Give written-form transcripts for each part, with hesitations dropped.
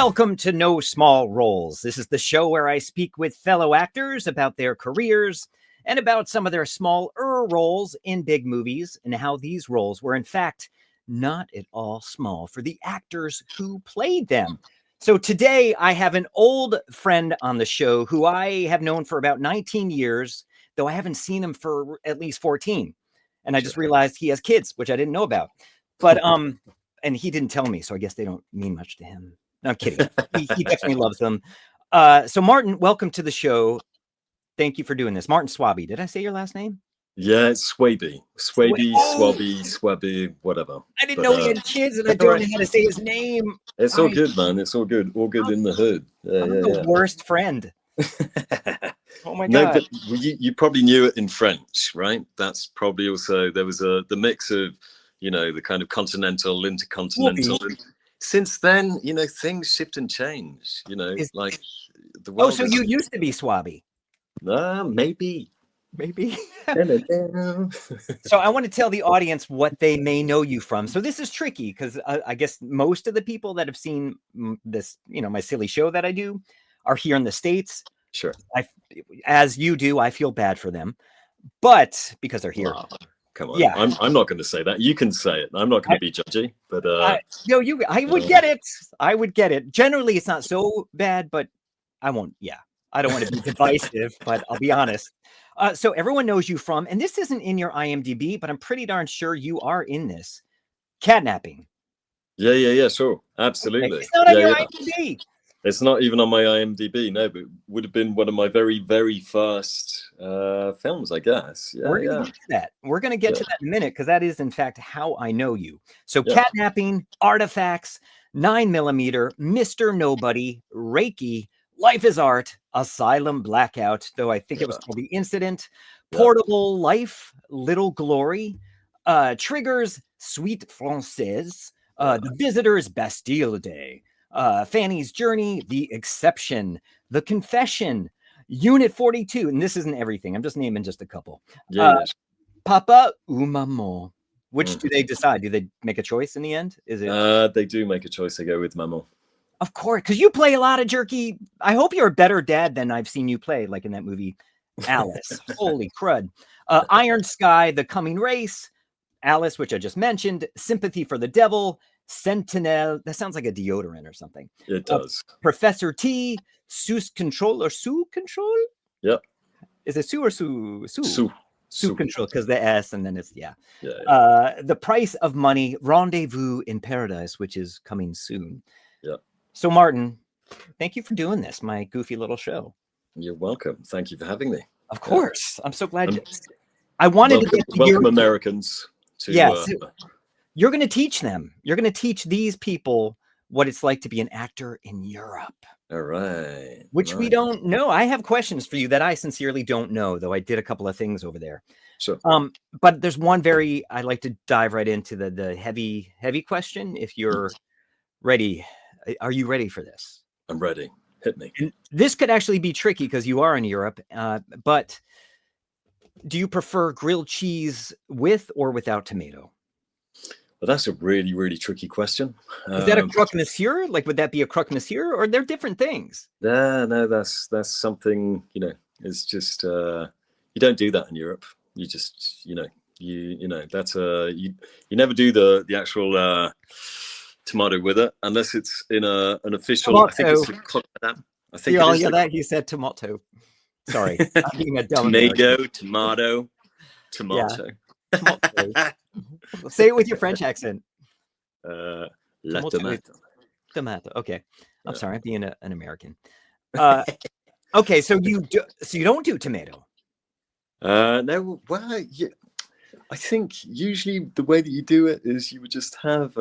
Welcome to No Small Roles. This is the show where I speak with fellow actors about their careers and about some of their smaller roles in big movies and how these roles were, in fact, not at all small for the actors who played them. So today I have an old friend on the show who I have known for about 19 years, though I haven't seen him for at least 14. And I just realized he has kids, which I didn't know about. But and he didn't tell me, so I guess they don't mean much to him. No, I'm kidding. He definitely loves them. So Martin, welcome to the show. Thank you for doing this. Martin Swabey. Did I say your last name? Yeah, it's Swabey. Swabey, whatever. I didn't know he had kids, and I don't know how to say his name. It's all good, man. It's all good. All good in the hood. I'm the worst friend. Oh my God. No, but you probably knew it in French, right? That's probably also, there was the mix of, you know, the kind of continental, intercontinental. Since then, you know, things shift and change, you know, like the world. Oh, so you used to be Swabey? Maybe. So I want to tell the audience what they may know you from. So this is tricky because I guess most of the people that have seen this, you know, my silly show that I do are here in the States. Sure. As you do, I feel bad for them, but because they're here. Wow. Come on. Yeah. I'm not going to say that. You can say it. I'm not going to be judgy, but I would get it. I would get it. Generally, it's not so bad, but I won't. Yeah. I don't want to be divisive, but I'll be honest. So everyone knows you from, and this isn't in your IMDb, but I'm pretty darn sure you are in this, catnapping. Yeah, sure. Absolutely. Okay. It's not on your IMDb. It's not even on my IMDb, no, but it would have been one of my very, very first films, I guess. Yeah, We're going to get to that. We're going to get to that in a minute, because that is, in fact, how I know you. So catnapping, artifacts, 9mm, Mr. Nobody, Reiki, Life is Art, Asylum Blackout, though I think it was called The Incident, Portable Life, Little Glory, Triggers, Sweet Française, The Visitors, Bastille Day, Fanny's Journey, The Exception, The Confession, Unit 42, and this isn't everything. I'm just naming just a couple. Papa ou Maman. Which do they decide? Do they make a choice in the end? Is it? They do make a choice. They go with Maman. Of course, because you play a lot of jerky. I hope you're a better dad than I've seen you play, like in that movie, Alice. Holy crud. Iron Sky, The Coming Race, Alice, which I just mentioned, Sympathy for the Devil, Sentinel. That sounds like a deodorant or something. It does. Professor T, SOUS Control or SOUS Control? Yep. Is it Sue or Sue? SOUS Control, because the S and then it's, The Price of Money, Rendezvous in Paradise, which is coming soon. Yeah. So, Martin, thank you for doing this, my goofy little show. You're welcome. Thank you for having me. Of course. I'm so glad. I wanted to get welcome Americans to. So you're going to teach them. You're going to teach these people what it's like to be an actor in Europe. All right. Which we don't know. I have questions for you that I sincerely don't know, though I did a couple of things over there. Sure. But there's one I like to dive right into the heavy question. If you're ready. Are you ready for this? I'm ready. Hit me. And this could actually be tricky because you are in Europe. But do you prefer grilled cheese with or without tomato? Well, that's a really, really tricky question. Is that a croque monsieur? Like, would that be a croque monsieur, or they're different things? No, that's something, you know, it's just, you don't do that in Europe. You just, you know, that's you never do the actual, tomato with it unless it's in an official. Tomato. I think that he said tomato. Sorry, I'm being a dumb tomato. Yeah. Say it with your French accent. La tomato. Okay, I'm sorry. I'm being an American. Okay, so you don't do tomato. No. Well, yeah. I think usually the way that you do it is you would just have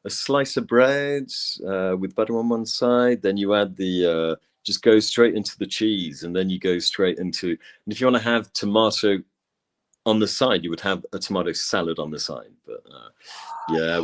a slice of bread with butter on one side, then you add just go straight into the cheese, and then you go straight into, and if you want to have tomato on the side, you would have a tomato salad on the side. But yeah,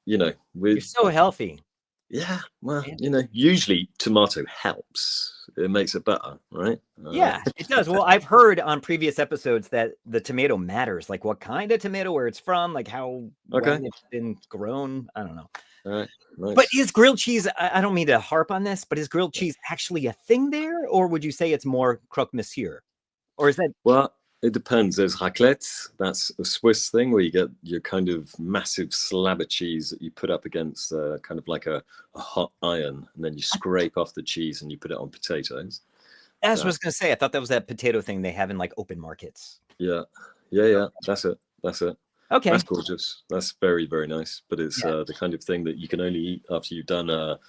you're so healthy. Yeah, well, And usually tomato helps. It makes it better, right? yeah, it does. Well, I've heard on previous episodes that the tomato matters, like what kind of tomato, where it's from, like how Okay. well it's been grown. I don't know. All right. But Nice. is grilled cheese, I don't mean to harp on this, but is grilled cheese actually a thing there? Or would you say it's more croque monsieur? Or is that? Well, it depends. There's raclette. That's a Swiss thing where you get your kind of massive slab of cheese that you put up against kind of like a hot iron, and then you scrape off the cheese and you put it on potatoes. That's what I was going to say. I thought that was that potato thing they have in like open markets. Yeah. That's it. Okay. That's gorgeous. That's very, very nice. But it's Yeah. the kind of thing that you can only eat after you've done a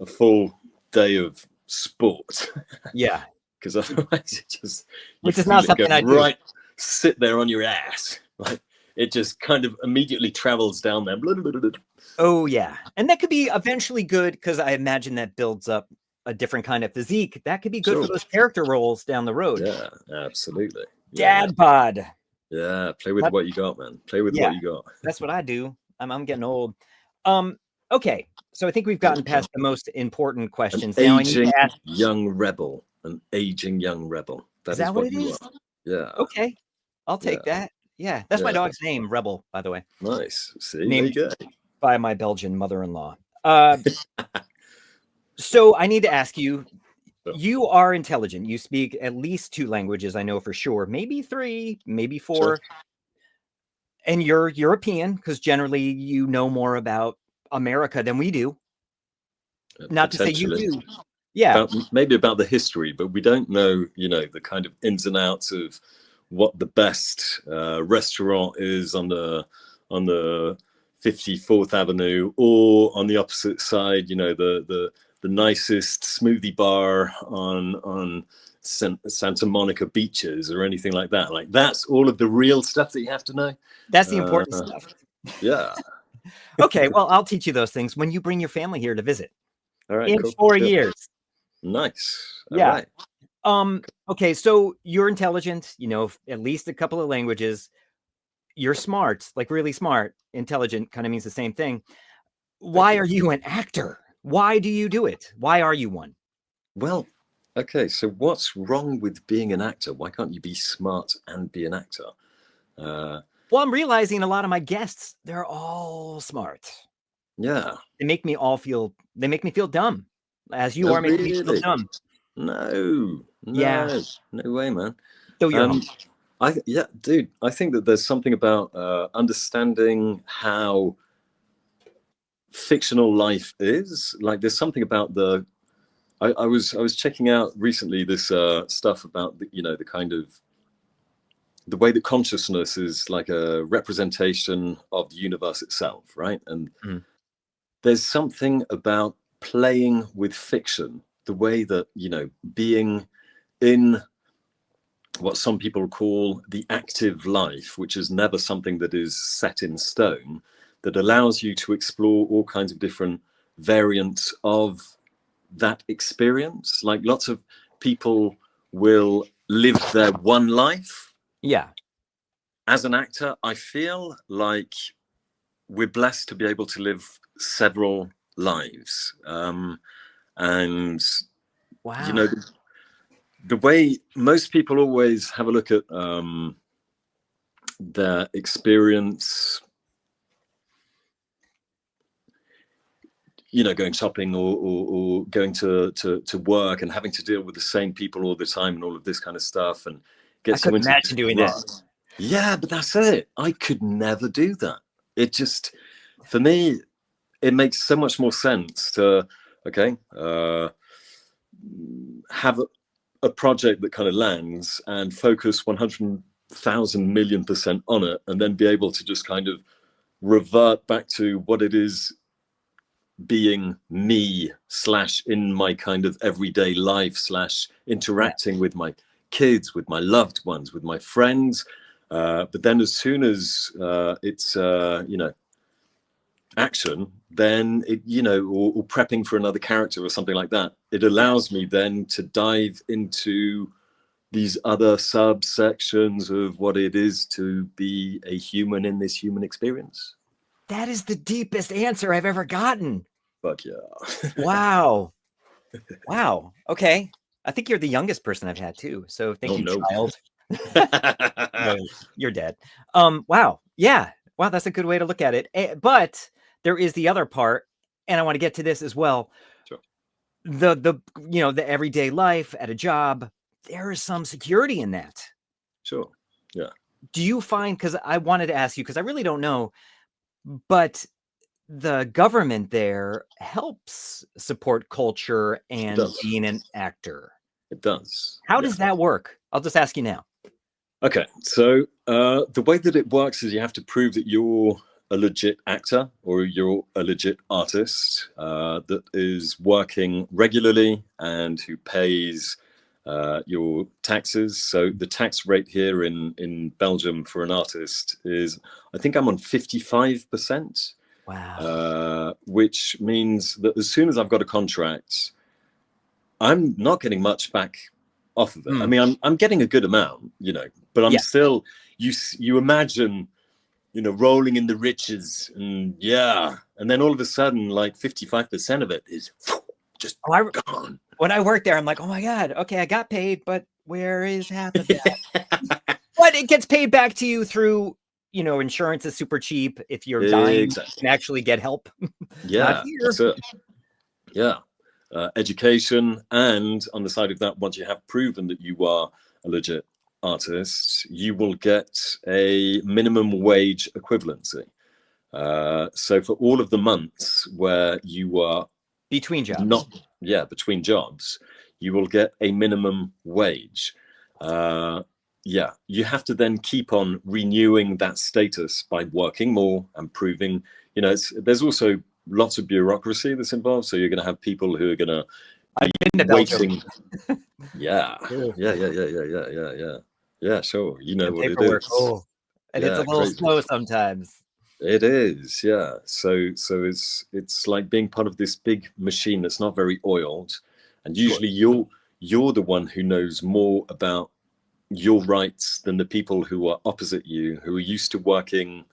full day of sport. Yeah. Because otherwise it just, Which is not something I do. Right, sit there on your ass. Like it just kind of immediately travels down there. Blah, blah, blah, blah. Oh, yeah. And that could be eventually good because I imagine that builds up a different kind of physique. That could be good for those character roles down the road. Yeah, absolutely. Dad bod. Yeah, play with what you got, man. Play with what you got. That's what I do. I'm getting old. Okay, so I think we've gotten past the most important questions. An now aging I need to ask, young rebel. An aging young rebel. Is that what it is? Are. Yeah. Okay, I'll take that. Yeah, that's my dog's name, Rebel, by the way. Nice. See, named there you go. by my Belgian mother-in-law. So I need to ask you, you are intelligent. You speak at least 2 languages, I know for sure. Maybe 3, maybe 4. Sure. And you're European, because generally you know more about America than we do. Not to say you do. Yeah. Maybe about the history, but we don't know, the kind of ins and outs of what the best restaurant is on the 54th Avenue, or on the opposite side, the nicest smoothie bar on Santa Monica beaches or anything like that. Like that's all of the real stuff that you have to know. That's the important stuff. Yeah. Okay, well, I'll teach you those things when you bring your family here to visit. All right. In cool. 4 years. Nice. All yeah. Right. Okay, so you're intelligent, at least a couple of languages. You're smart, like really smart. Intelligent kind of means the same thing. Why are you an actor? Why do you do it? Why are you one? Well, okay, so what's wrong with being an actor? Why can't you be smart and be an actor? Well, I'm realizing a lot of my guests, they're all smart. Yeah. They make me feel dumb, as you are making me feel dumb. No way, man. So you're dude, I think that there's something about understanding how fictional life is. Like there's something about I was checking out recently this stuff about the kind of the way that consciousness is like a representation of the universe itself, right? And there's something about playing with fiction, the way that being in what some people call the active life, which is never something that is set in stone, that allows you to explore all kinds of different variants of that experience. Like lots of people will live their one life. Yeah. As an actor, I feel like we're blessed to be able to live several lives. And, wow. The way most people always have a look at their experience, going shopping or going to work and having to deal with the same people all the time and all of this kind of stuff, and I couldn't imagine doing that. Yeah, but that's it. I could never do that. It just, for me, it makes so much more sense to, have a project that kind of lands and focus 100,000 million% on it, and then be able to just kind of revert back to what it is being me / in my kind of everyday life / interacting with my kids, with my loved ones, with my friends. But then as soon as it's action, then it or prepping for another character or something like that, it allows me then to dive into these other subsections of what it is to be a human in this human experience. That is the deepest answer I've ever gotten. Fuck yeah. Wow. Wow. Okay. I think you're the youngest person I've had too. So thank you, child. No, you're dead. Wow. Yeah. Wow. That's a good way to look at it. But there is the other part, and I want to get to this as well. Sure. The everyday life at a job, there is some security in that. Sure. Yeah. Do you find, because I wanted to ask you, because I really don't know, but the government there helps support culture and being an actor. It does. How does that work? I'll just ask you now. Okay, so the way that it works is you have to prove that you're a legit actor or you're a legit artist that is working regularly and who pays your taxes. So the tax rate here in Belgium for an artist is, I think I'm on 55%. Wow. Which means that as soon as I've got a contract, I'm not getting much back off of it. I mean, I'm getting a good amount, but I'm still, you imagine, rolling in the riches and then all of a sudden, like 55% of it is just gone. When I worked there, I'm like, oh my God, okay, I got paid, but where is half of that? But it gets paid back to you through, insurance is super cheap. If you're dying, you can actually get help. Yeah, that's it. Yeah. Education, and on the side of that, once you have proven that you are a legit artist, you will get a minimum wage equivalency. So for all of the months where you are between jobs, between jobs, you will get a minimum wage. You have to then keep on renewing that status by working more and proving, there's also lots of bureaucracy that's involved. So you're going to have people who are going to be waiting. Yeah, sure. You know what it is. And it's a little slow sometimes. It is, yeah. So it's like being part of this big machine that's not very oiled, and usually you're the one who knows more about your rights than the people who are opposite you, who are used to working,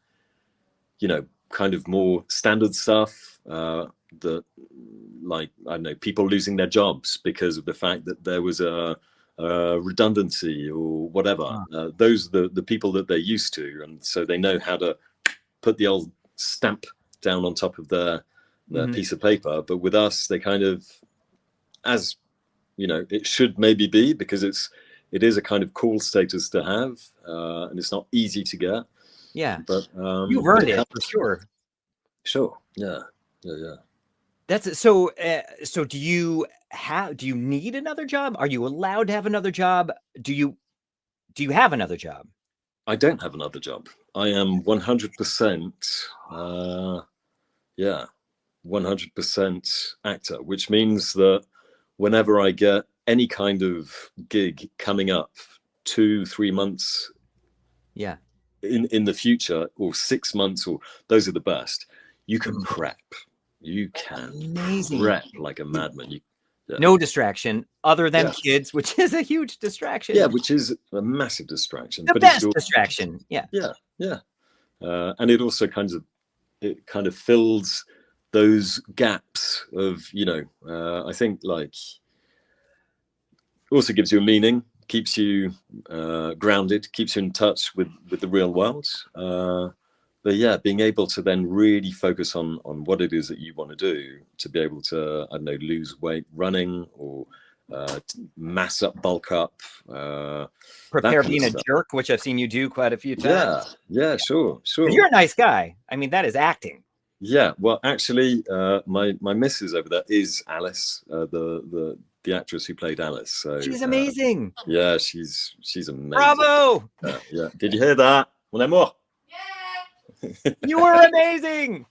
kind of more standard stuff. That, like, I don't know, people losing their jobs because of the fact that there was a redundancy or whatever. Those are the people that they're used to, and so they know how to put the old stamp down on top of their piece of paper. But with us, they kind of, as it should maybe be, because it is a kind of cool status to have, and it's not easy to get. Yeah, but you've earned it for sure. Sure. Yeah. That's it. So do you need another job? Are you allowed to have another job? Do you have another job? I don't have another job. I am 100%, 100% actor, which means that whenever I get any kind of gig coming up 2-3 months in the future, or 6 months, or those are the best, you can prep. You can prep like a madman. No distraction other than kids, which is a huge distraction. Yeah, which is a massive distraction. The best distraction. Yeah. And it also kind of fills those gaps of, I think, like, also gives you a meaning, keeps you grounded, keeps you in touch with the real world. But yeah, being able to then really focus on what it is that you want to do, to be able to, I don't know, lose weight running, or mass up, bulk up. Prepare being a jerk, which I've seen you do quite a few times. Yeah, sure. You're a nice guy. I mean, that is acting. Yeah, well, actually, my missus over there is Alice, the actress who played Alice. So she's amazing. Yeah, she's amazing. Bravo. Yeah. Did you hear that? Mon amour. You were amazing.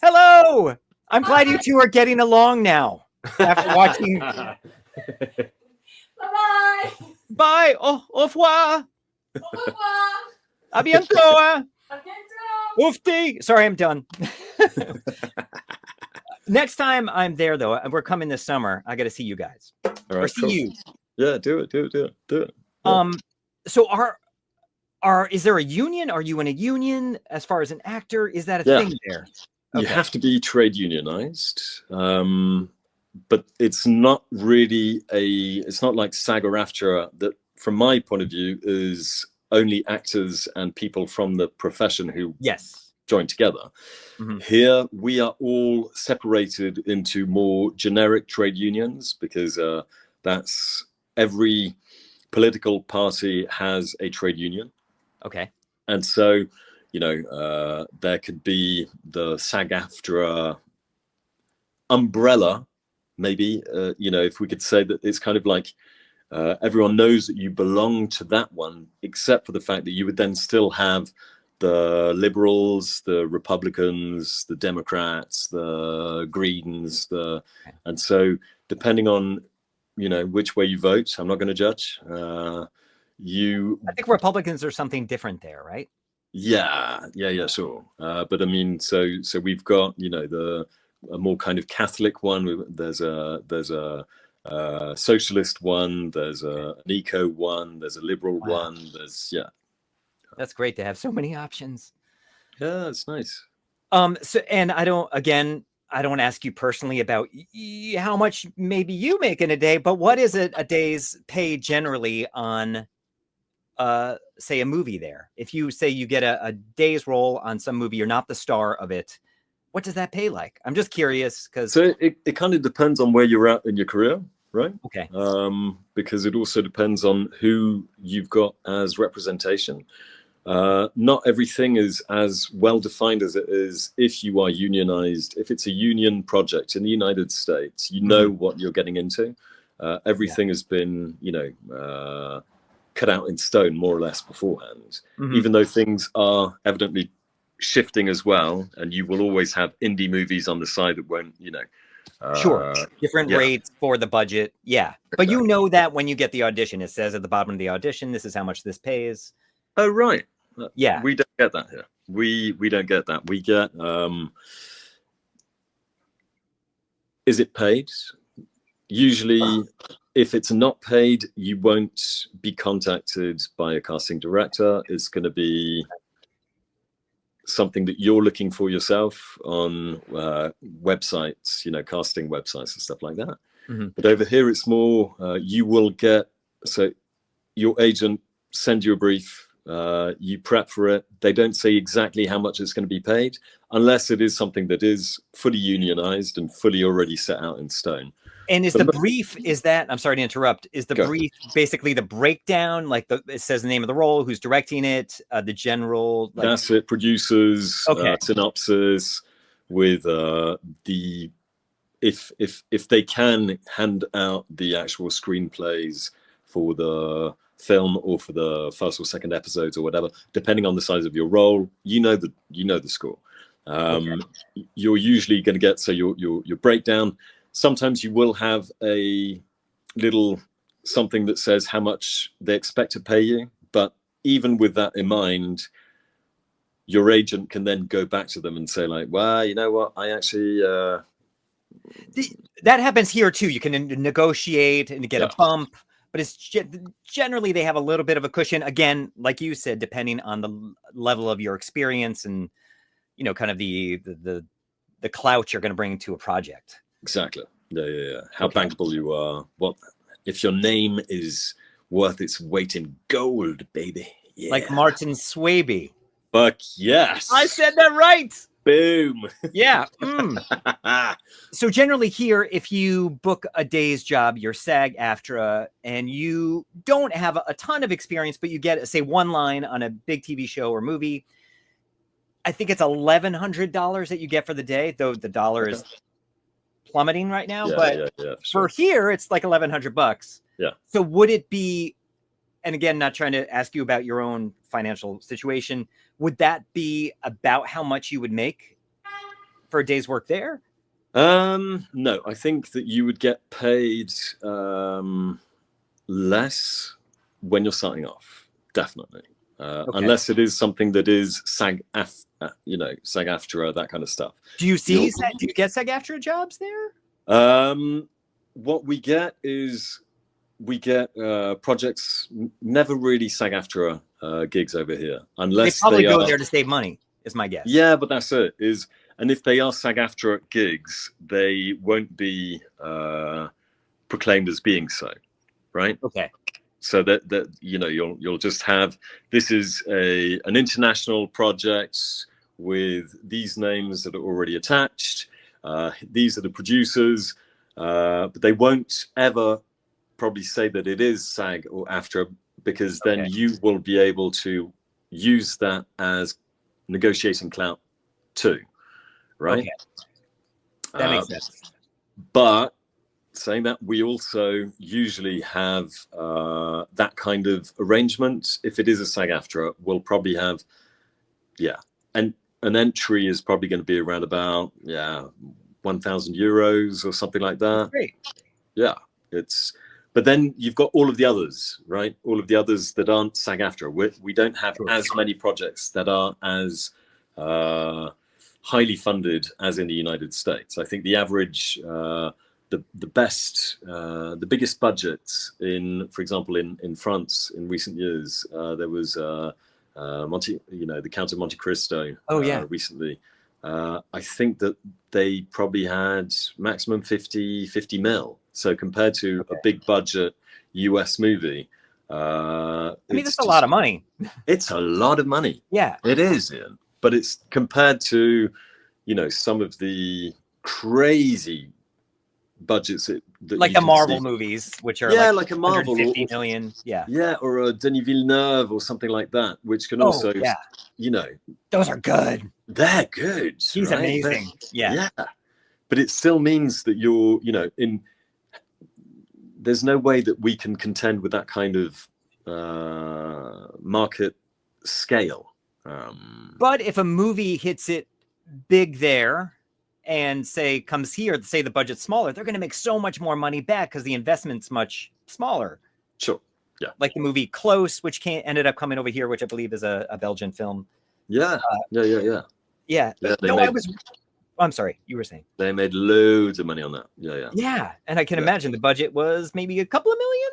Hello. I'm glad you two are getting along now after watching. Bye-bye. Bye. Au revoir. Au revoir. À bientôt. À bientôt. Oofty. Sorry, I'm done. Next time I'm there, though, we're coming this summer. I got to see you guys. All right, or see you. Yeah, do it. Yeah. So is there a union? Are you in a union as far as an actor? Is that a thing there? You have to be trade unionized, but it's not really it's not like SAG or AFTRA that, from my point of view, is only actors and people from the profession who join together. Here we are all separated into more generic trade unions, because that's every political party has a trade union. Okay. And so, you know, there could be the SAG-AFTRA umbrella, maybe, you know, if we could say that it's kind of like everyone knows that you belong to that one, except for the fact that you would then still have the Liberals, the Republicans, the Democrats, the Greens, and so depending on, you know, which way you vote, I'm not going to judge. I think Republicans are something different there, right? Yeah, sure. But I mean, so we've got, you know, a more kind of Catholic one. There's a socialist one. There's an eco one. There's a liberal one. That's great to have so many options. Yeah, it's nice. So, and I don't want to ask you personally about how much maybe you make in a day, but what is a day's pay generally on, say, a movie there? If you say you get a day's role on some movie, you're not the star of it, what does that pay like? I'm just curious, because so it kind of depends on where you're at in your career, right? Okay. Because it also depends on who you've got as representation. Not everything is as well defined as it is if you are unionized. If it's a union project in the United States, you know what you're getting into. Everything has been, you know, cut out in stone more or less beforehand, even though things are evidently shifting as well. And you will always have indie movies on the side that won't, you know. Different rates for the budget. Yeah. But you know that when you get the audition, it says at the bottom of the audition, this is how much this pays. Oh, right. Yeah. We don't get that here. We don't get that. We get, is it paid? Usually, if it's not paid, you won't be contacted by a casting director. It's going to be something that you're looking for yourself on websites, you know, casting websites and stuff like that. But over here, it's more, you will get, so your agent sends you a brief, you prep for it. They don't say exactly how much it's going to be paid, unless it is something that is fully unionized and fully already set out in stone. And is the brief, is that, I'm sorry to interrupt, is the brief basically the breakdown, like it says the name of the role, who's directing it, the general? Like... That's it, producers, synopsis, with if they can hand out the actual screenplays for the film or for the first or second episodes or whatever, depending on the size of your role, you know the score. You're usually going to get, so your breakdown. Sometimes you will have a little something that says how much they expect to pay you, but even with that in mind, your agent can then go back to them and say, like, well, you know what, I actually that happens here too. You can negotiate and get a bump, but it's generally they have a little bit of a cushion, again, like you said, depending on the level of your experience and, you know, kind of the clout you're going to bring to a project. Exactly. Yeah. How bankable you are. What if your name is worth its weight in gold, baby? Yeah. Like Martin Swabey. Fuck yes. I said that right. Boom. Yeah. So generally here, if you book a day's job, you're SAG-AFTRA, and you don't have a ton of experience, but you get, say, one line on a big TV show or movie, I think it's $1,100 that you get for the day, though the dollar is plummeting right now. For here, it's like $1,100. Yeah. So would it be, and again, not trying to ask you about your own financial situation, would that be about how much you would make for a day's work there? No, I think that you would get paid less when you're starting off, definitely. Unless it is something that is SAG-AFTRA, that kind of stuff. Do you see do you get SAG-AFTRA jobs there? What we get is projects, never really SAG-AFTRA gigs over here, unless they probably go there to save money, is my guess. Yeah, but that's it. and if they are SAG-AFTRA gigs, they won't be proclaimed as being so, right? Okay. So that you'll just have, this is an international project with these names that are already attached. These are the producers, but they won't ever probably say that it is SAG or AFTRA, because then you will be able to use that as negotiating clout too, right? Okay. That makes sense. But saying that, we also usually have that kind of arrangement. If it is a SAG-AFTRA, we'll probably have, and an entry is probably going to be around about 1,000 euros or something like that. That's great. Yeah, but then you've got all of the others, right? All of the others that aren't SAG-AFTRA. We don't have as many projects that are as highly funded as in the United States. I think the average, the biggest budgets for example, in France in recent years, there was the Count of Monte Cristo. Recently. I think that they probably had maximum 50 mil. So compared to a big budget US movie, I mean, that's a lot of money. It's a lot of money. Yeah, it is, Ian. But it's compared to, some of the crazy budgets that like the Marvel movies, which are like a Marvel 150 million. Or a Denis Villeneuve or something like that, which can also, those are good. They're good. He's amazing. Yeah. But it still means that you're, there's no way that we can contend with that kind of market scale. But if a movie hits it big there and comes here, say the budget's smaller, they're going to make so much more money back because the investment's much smaller. Sure. Yeah. Like the movie Close, which ended up coming over here, which I believe is a Belgian film. Yeah. Yeah. I'm sorry, you were saying they made loads of money on that. Yeah, and I can imagine the budget was maybe a couple of million.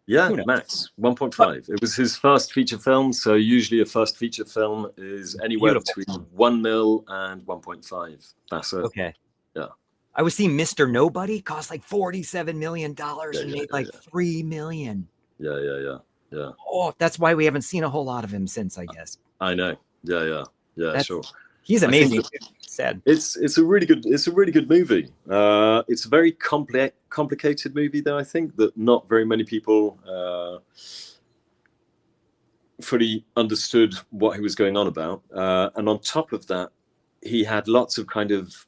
Yeah, max 1.5. It was his first feature film, so usually a first feature film is anywhere between 1 mil and 1.5. That's it. Okay. Yeah. I was seeing Mr. Nobody cost like $47 million and made like 3 million. Yeah. Oh, that's why we haven't seen a whole lot of him since, I guess. I know. Yeah, sure. He's amazing. Sad. It's a really good movie. It's a very complicated movie, though. I think that not very many people fully understood what he was going on about. And on top of that, he had lots of kind of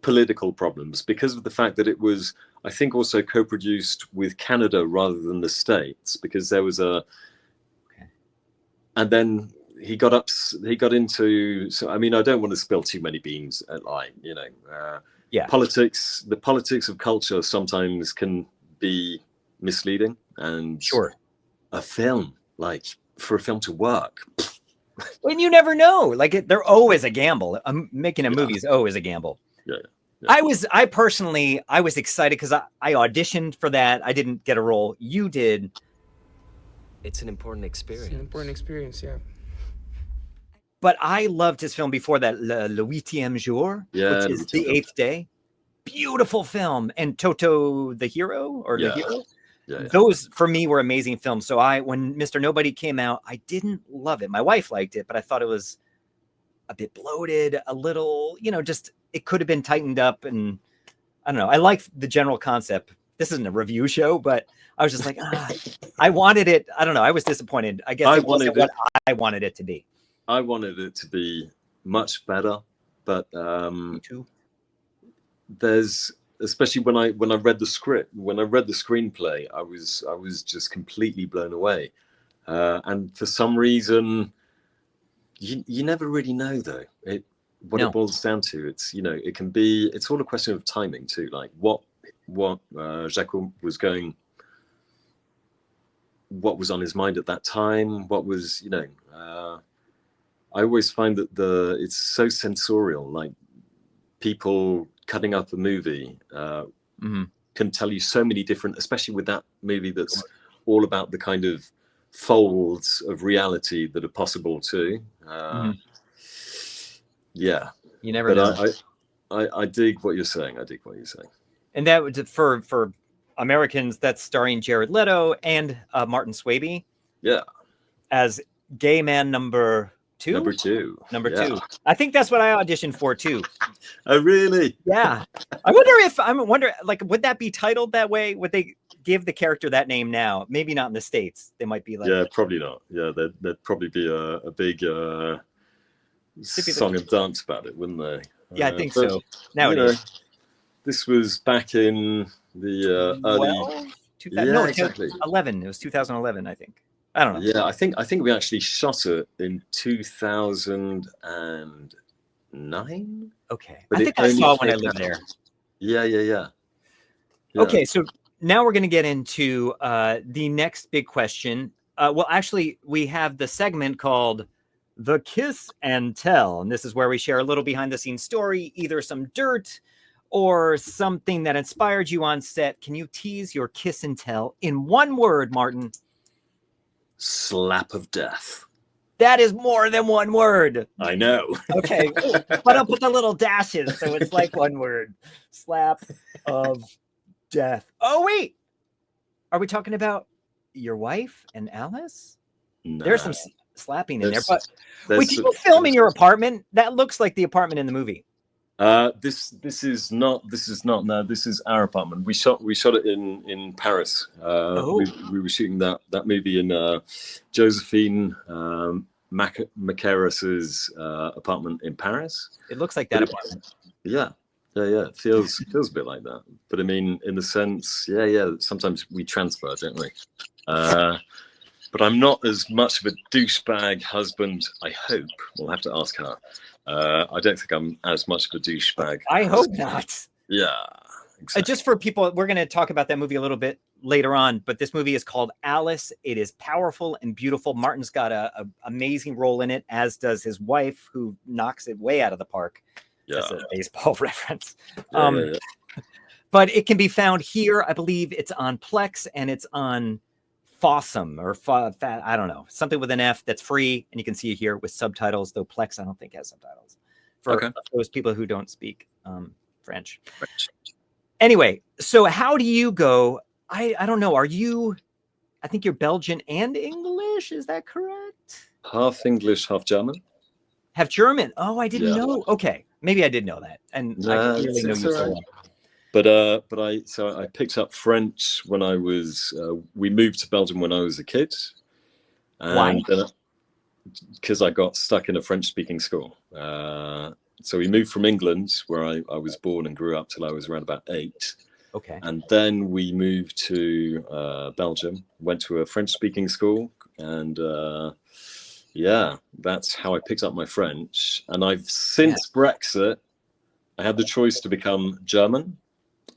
political problems because of the fact that it was, I think, also co-produced with Canada rather than the States, because there was and then he got into, so I mean, I don't want to spill too many beans at politics. The politics of culture sometimes can be misleading, and a film, like for a film to work, and you never know, they're always a gamble. Making a movie is always a gamble. I was excited because I auditioned for that. I didn't get a role. You did. It's an important experience. Yeah. But I loved his film before that, Le Huitième Jour, which is The Eighth Day. Beautiful film. And Toto the Hero, or The Hero. Those, for me, were amazing films. So when Mr. Nobody came out, I didn't love it. My wife liked it, but I thought it was a bit bloated, a little, just, it could have been tightened up. And I don't know. I liked the general concept. This isn't a review show, but I was just like, I wanted it. I don't know. I was disappointed. I guess it wasn't what I wanted it to be. I wanted it to be much better, but Me too. There's, especially when I read the script, when I read the screenplay, I was just completely blown away. And for some reason, you never really know though. It boils down to, it's it's all a question of timing too. Like what Jacques was going, what was on his mind at that time, what was I always find that it's so sensorial. Like people cutting up a movie can tell you so many different, especially with that movie that's all about the kind of folds of reality that are possible too. Yeah, You never But know. I dig what you're saying. I dig what you're saying. And that was for Americans. That's starring Jared Leto and Martin Swabey. Yeah. As gay man number two. Number two. Number two. I think that's what I auditioned for too. Oh, really? Yeah. I wonder like, would that be titled that way? Would they give the character that name now? Maybe not in the States. They might be like, yeah, probably not. Yeah, there'd probably be a big song and dance about it, wouldn't they? Yeah, I think so. Nowadays, this was back in the early. No, exactly. 11. It was 2011, I think. I don't know. Yeah, I think we actually shot it in 2009. Okay, I think I saw it when I lived there. Yeah. Okay, so now we're going to get into the next big question. Well, actually, we have the segment called The Kiss and Tell. And this is where we share a little behind the scenes story, either some dirt or something that inspired you on set. Can you tease your kiss and tell in one word, Martin? Slap of death. That is more than one word. I know. Okay, but I'll put the little dashes so it's like one word. Slap of death. Oh, wait. Are we talking about your wife and Alice? No. There's some slapping in there. But wait, did you film in your apartment? That looks like the apartment in the movie. This is not. No, this is our apartment. We shot it in Paris. We were shooting that movie in Josephine Macaris's apartment in Paris. It looks like that apartment. Yeah. It feels a bit like that. But I mean, in the sense, sometimes we transfer, don't we? But I'm not as much of a douchebag husband. I hope. We'll have to ask her. I don't think I'm as much of a douchebag. I hope not. Yeah. Exactly. Just for people, we're going to talk about that movie a little bit later on, but this movie is called Alice. It is powerful and beautiful. Martin's got a amazing role in it, as does his wife, who knocks it way out of the park. Yeah. That's a baseball reference. Yeah. But it can be found here. I believe it's on Plex and it's on Fossum or I don't know, something with an F that's free, and you can see it here with subtitles, though Plex I don't think has subtitles for those people who don't speak French. Anyway, so how do you go? I don't know. I think you're Belgian and English, is that correct? Half English, half German. Have German? Oh, I didn't know. Okay, maybe I did know that, and I really know you so well. But I picked up French when I was. We moved to Belgium when I was a kid. Why? Because I got stuck in a French-speaking school. So we moved from England, where I was born and grew up till I was around about 8. Okay. And then we moved to Belgium. Went to a French-speaking school, and that's how I picked up my French. And I've since Brexit, I had the choice to become German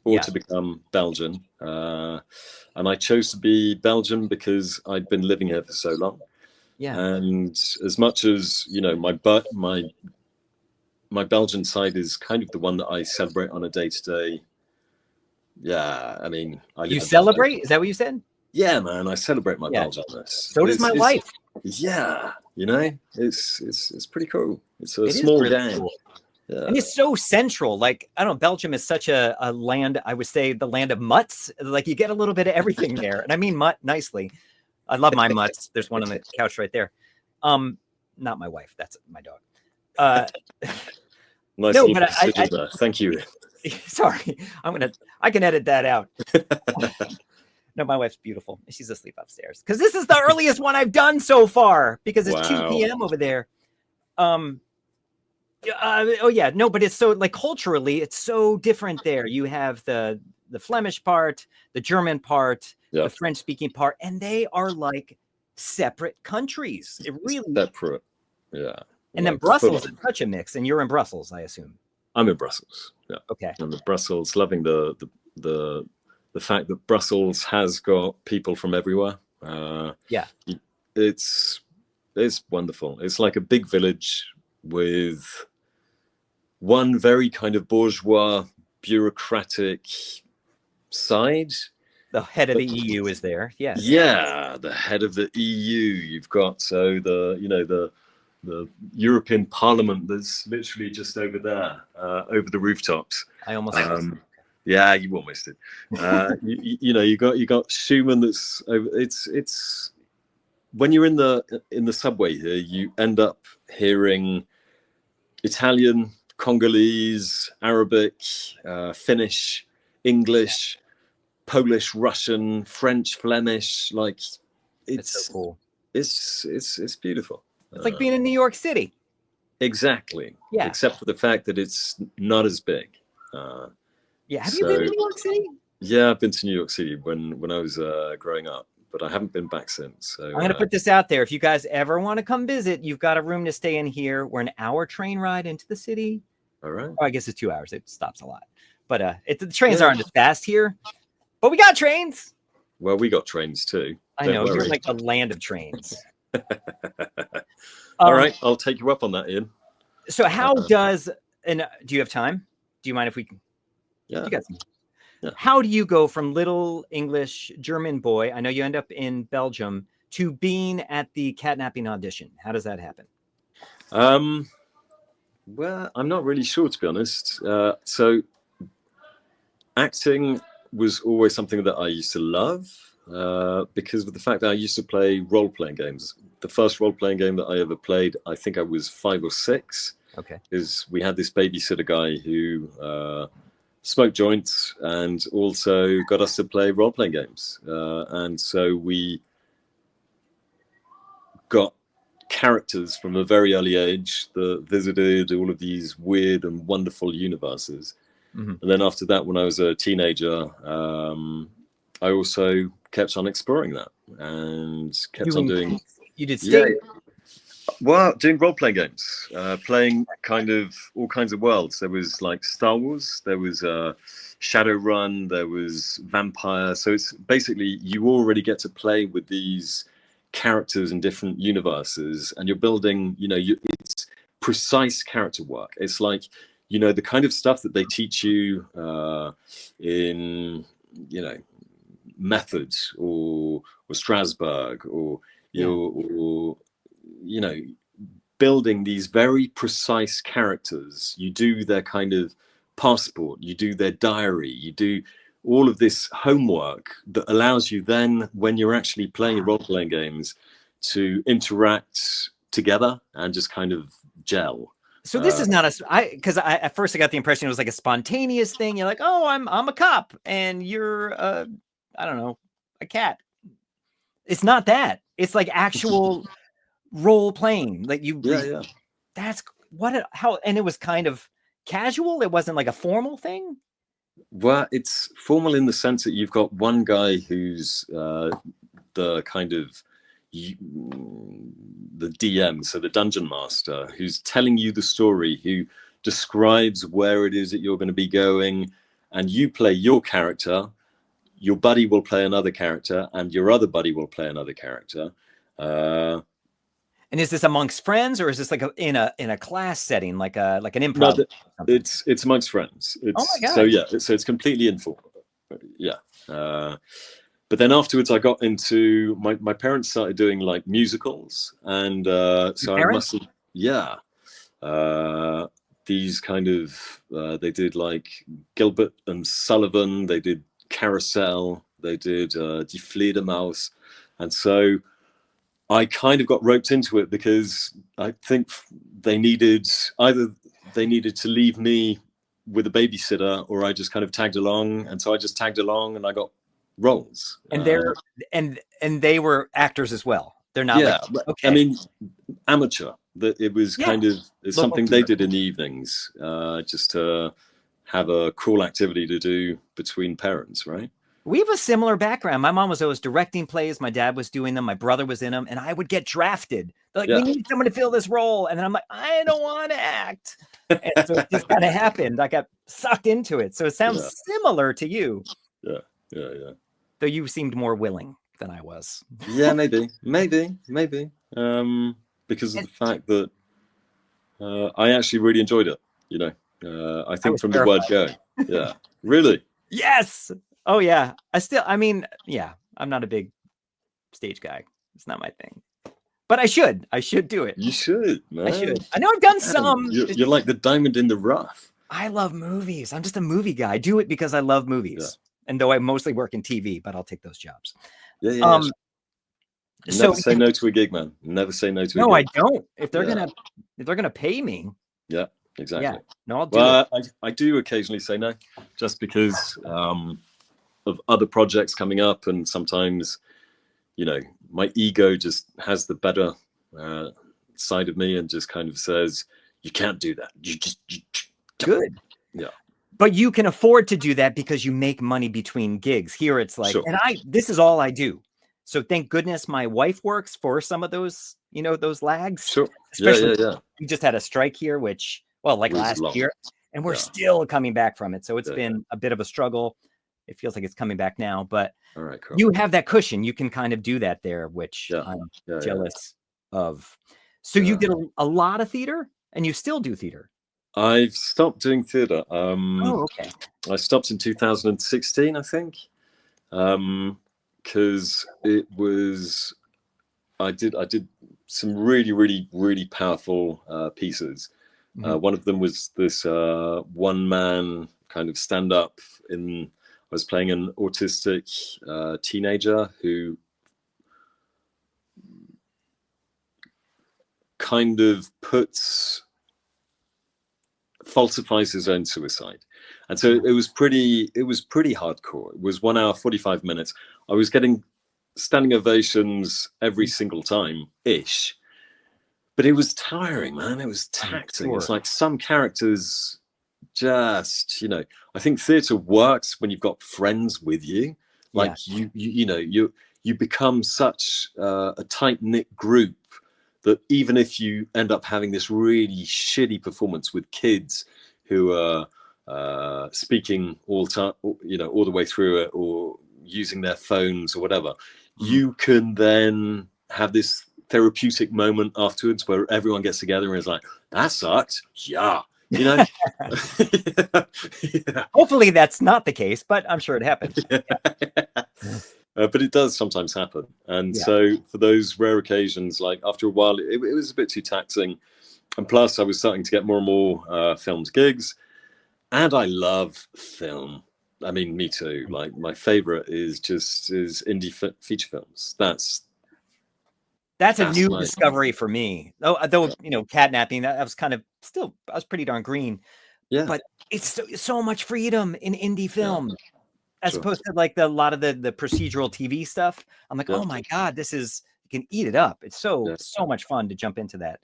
or to become Belgian. And I chose to be Belgian because I'd been living here for so long. Yeah. And as much as, my Belgian side is kind of the one that I celebrate on a day-to-day. Yeah, I mean... You celebrate? Is that what you said? Yeah, man, I celebrate my Belgianness. So does my wife. Yeah, it's pretty cool. It's a small game. Cool. Yeah. And it's so central. Like, I don't know, Belgium is such a land, I would say the land of mutts. Like, you get a little bit of everything there. And I mean mutt nicely. I love my mutts. There's one on the couch right there. Not my wife. That's my dog. Nice. No, but thank you. Sorry. I can edit that out. No, my wife's beautiful. She's asleep upstairs. Because this is the earliest one I've done so far. Because it's 2 p.m. over there. But it's so, like, culturally, it's so different there. You have the Flemish part, the German part, the French-speaking part, and they are like separate countries. It really separate, yeah. And then Brussels is such a mix, and you're in Brussels, I assume. I'm in Brussels. Yeah. Okay. I'm in Brussels, loving the fact that Brussels has got people from everywhere. It's wonderful. It's like a big village with one very kind of bourgeois, bureaucratic side. The head of the EU is there. Yes. Yeah, the head of the EU. You've got the the European Parliament that's literally just over there, over the rooftops. I almost yeah, you almost did. You know, you got Schumann that's over. It's when you're in the subway here, you end up hearing Italian, Congolese, Arabic, Finnish, English, Polish, Russian, French, Flemish. Like it's so cool. It's beautiful. It's like being in New York City. Exactly. Yeah. Except for the fact that it's not as big. Yeah. Have you been to New York City? Yeah, I've been to New York City when I was growing up, but I haven't been back since. So I'm going to put this out there. If you guys ever want to come visit, you've got a room to stay in here. We're an hour train ride into the city. All right. Oh, I guess it's 2 hours. It stops a lot. But the trains aren't as fast here. But we got trains. Well, we got trains too. I know. You're like the land of trains. All right. I'll take you up on that, Ian. So how do you have time? Do you mind if we can? Yeah. You got some. Yeah. How do you go from little English German boy, I know you end up in Belgium, to being at the catnapping audition? How does that happen? Well, I'm not really sure, to be honest. So acting was always something that I used to love because of the fact that I used to play role-playing games. The first role-playing game that I ever played, I think I was 5 or 6. Okay. Is we had this babysitter guy who smoked joints and also got us to play role-playing games. And so we got characters from a very early age that visited all of these weird and wonderful universes. Mm-hmm. And then after that, when I was a teenager, I also kept on exploring that and kept on doing... You did stage? Yeah. Well, doing role-playing games, playing kind of all kinds of worlds. There was like Star Wars, there was Shadowrun, there was Vampire. So it's basically you already get to play with these characters in different universes, and you're building, you know, it's precise character work. It's like, you know, the kind of stuff that they teach you in, you know, Methods or Strasbourg or you know, building these very precise characters. You do their kind of passport, you do their diary, you do all of this homework that allows you then, when you're actually playing role-playing games, to interact together and just kind of gel. So this is not because at first I got the impression it was like a spontaneous thing. You're like, oh, I'm a cop and you're I don't know, a cat. It's not that. It's like actual role playing. Like you, yeah. That's how, and it was kind of casual. It wasn't like a formal thing. Well, it's formal in the sense that you've got one guy who's the kind of the DM, so the dungeon master, who's telling you the story, who describes where it is that you're going to be going, and you play your character. Your buddy will play another character, and your other buddy will play another character. And is this amongst friends, or is this like in a class setting, like an improv? No, it's amongst friends. It's, oh my God. So yeah, so it's completely informal. Yeah. But then afterwards, I got into my parents started doing like musicals, and so I must have, yeah. These kind of they did like Gilbert and Sullivan. They did Carousel. They did Die Fledermaus, and so I kind of got roped into it because I think they needed to leave me with a babysitter, or I just kind of tagged along, and so I just tagged along, and I got roles. And they're and they were actors as well. They're not. Yeah, like, okay. I mean, amateur. That it was kind of something they did in the evenings, just to have a cool activity to do between parents, right? We have a similar background. My mom was always directing plays. My dad was doing them. My brother was in them, and I would get drafted. They're like, we need someone to fill this role, and then I'm like, I don't want to act. And so it just kind of happened. I got sucked into it. So it sounds similar to you. Yeah. Though you seemed more willing than I was. Yeah, maybe. Because of the fact that I actually really enjoyed it. You know, I think from terrified. The word go. Yeah, really. Yes. Oh yeah. I'm not a big stage guy. It's not my thing. but I should do it. You should, man. I should. I know I've done some. You're like the diamond in the rough. I love movies. I'm just a movie guy. I do it because I love movies. And though I mostly work in TV, but I'll take those jobs. Yeah. Never say no to a gig, man. Never say no to a gig. No, I don't. If they're gonna pay me. Yeah, exactly. Yeah. No, I'll do it. I do occasionally say no, just because of other projects coming up, and sometimes, you know, my ego just has the better side of me and just kind of says, you can't do that. You Good. Yeah. But you can afford to do that because you make money between gigs. Here it's like, Sure. and this is all I do. So thank goodness my wife works for some of those, you know, those lags. Sure. Especially Yeah. we just had a strike here, which, well, like last year, and we're still coming back from it. So it's been a bit of a struggle. It feels like it's coming back now, but all right, cool. you have that cushion. You can kind of do that there, which I'm jealous of. So you did a lot of theater, and you still do theater. I've stopped doing theater. Okay. I stopped in 2016, I think, because it was. I did some really, really, really powerful pieces. One of them was this one-man kind of stand-up. I was playing an autistic teenager who kind of falsifies his own suicide, and so it was pretty hardcore. It was 1 hour 45 minutes. I was getting standing ovations every single time ish, but it was tiring, man. It was taxing. Sure. It's like some characters just, you know, I think theater works when you've got friends with you, like you become such a tight-knit group that even if you end up having this really shitty performance with kids who are speaking all time, you know, all the way through it, or using their phones or whatever, you can then have this therapeutic moment afterwards where everyone gets together and is like, that sucked. Yeah. You know, Hopefully that's not the case, but I'm sure it happens. But it does sometimes happen. And so for those rare occasions, like after a while, it was a bit too taxing. And plus I was starting to get more and more filmed gigs, and I love film. I mean, me too. Like my favorite is indie feature films. That's a new discovery for me. Though you know, catnapping, that was kind of I was pretty darn green. Yeah. But it's so much freedom in indie film, as opposed to like a lot of the procedural TV stuff. I'm like, oh my God, you can eat it up. It's so much fun to jump into that.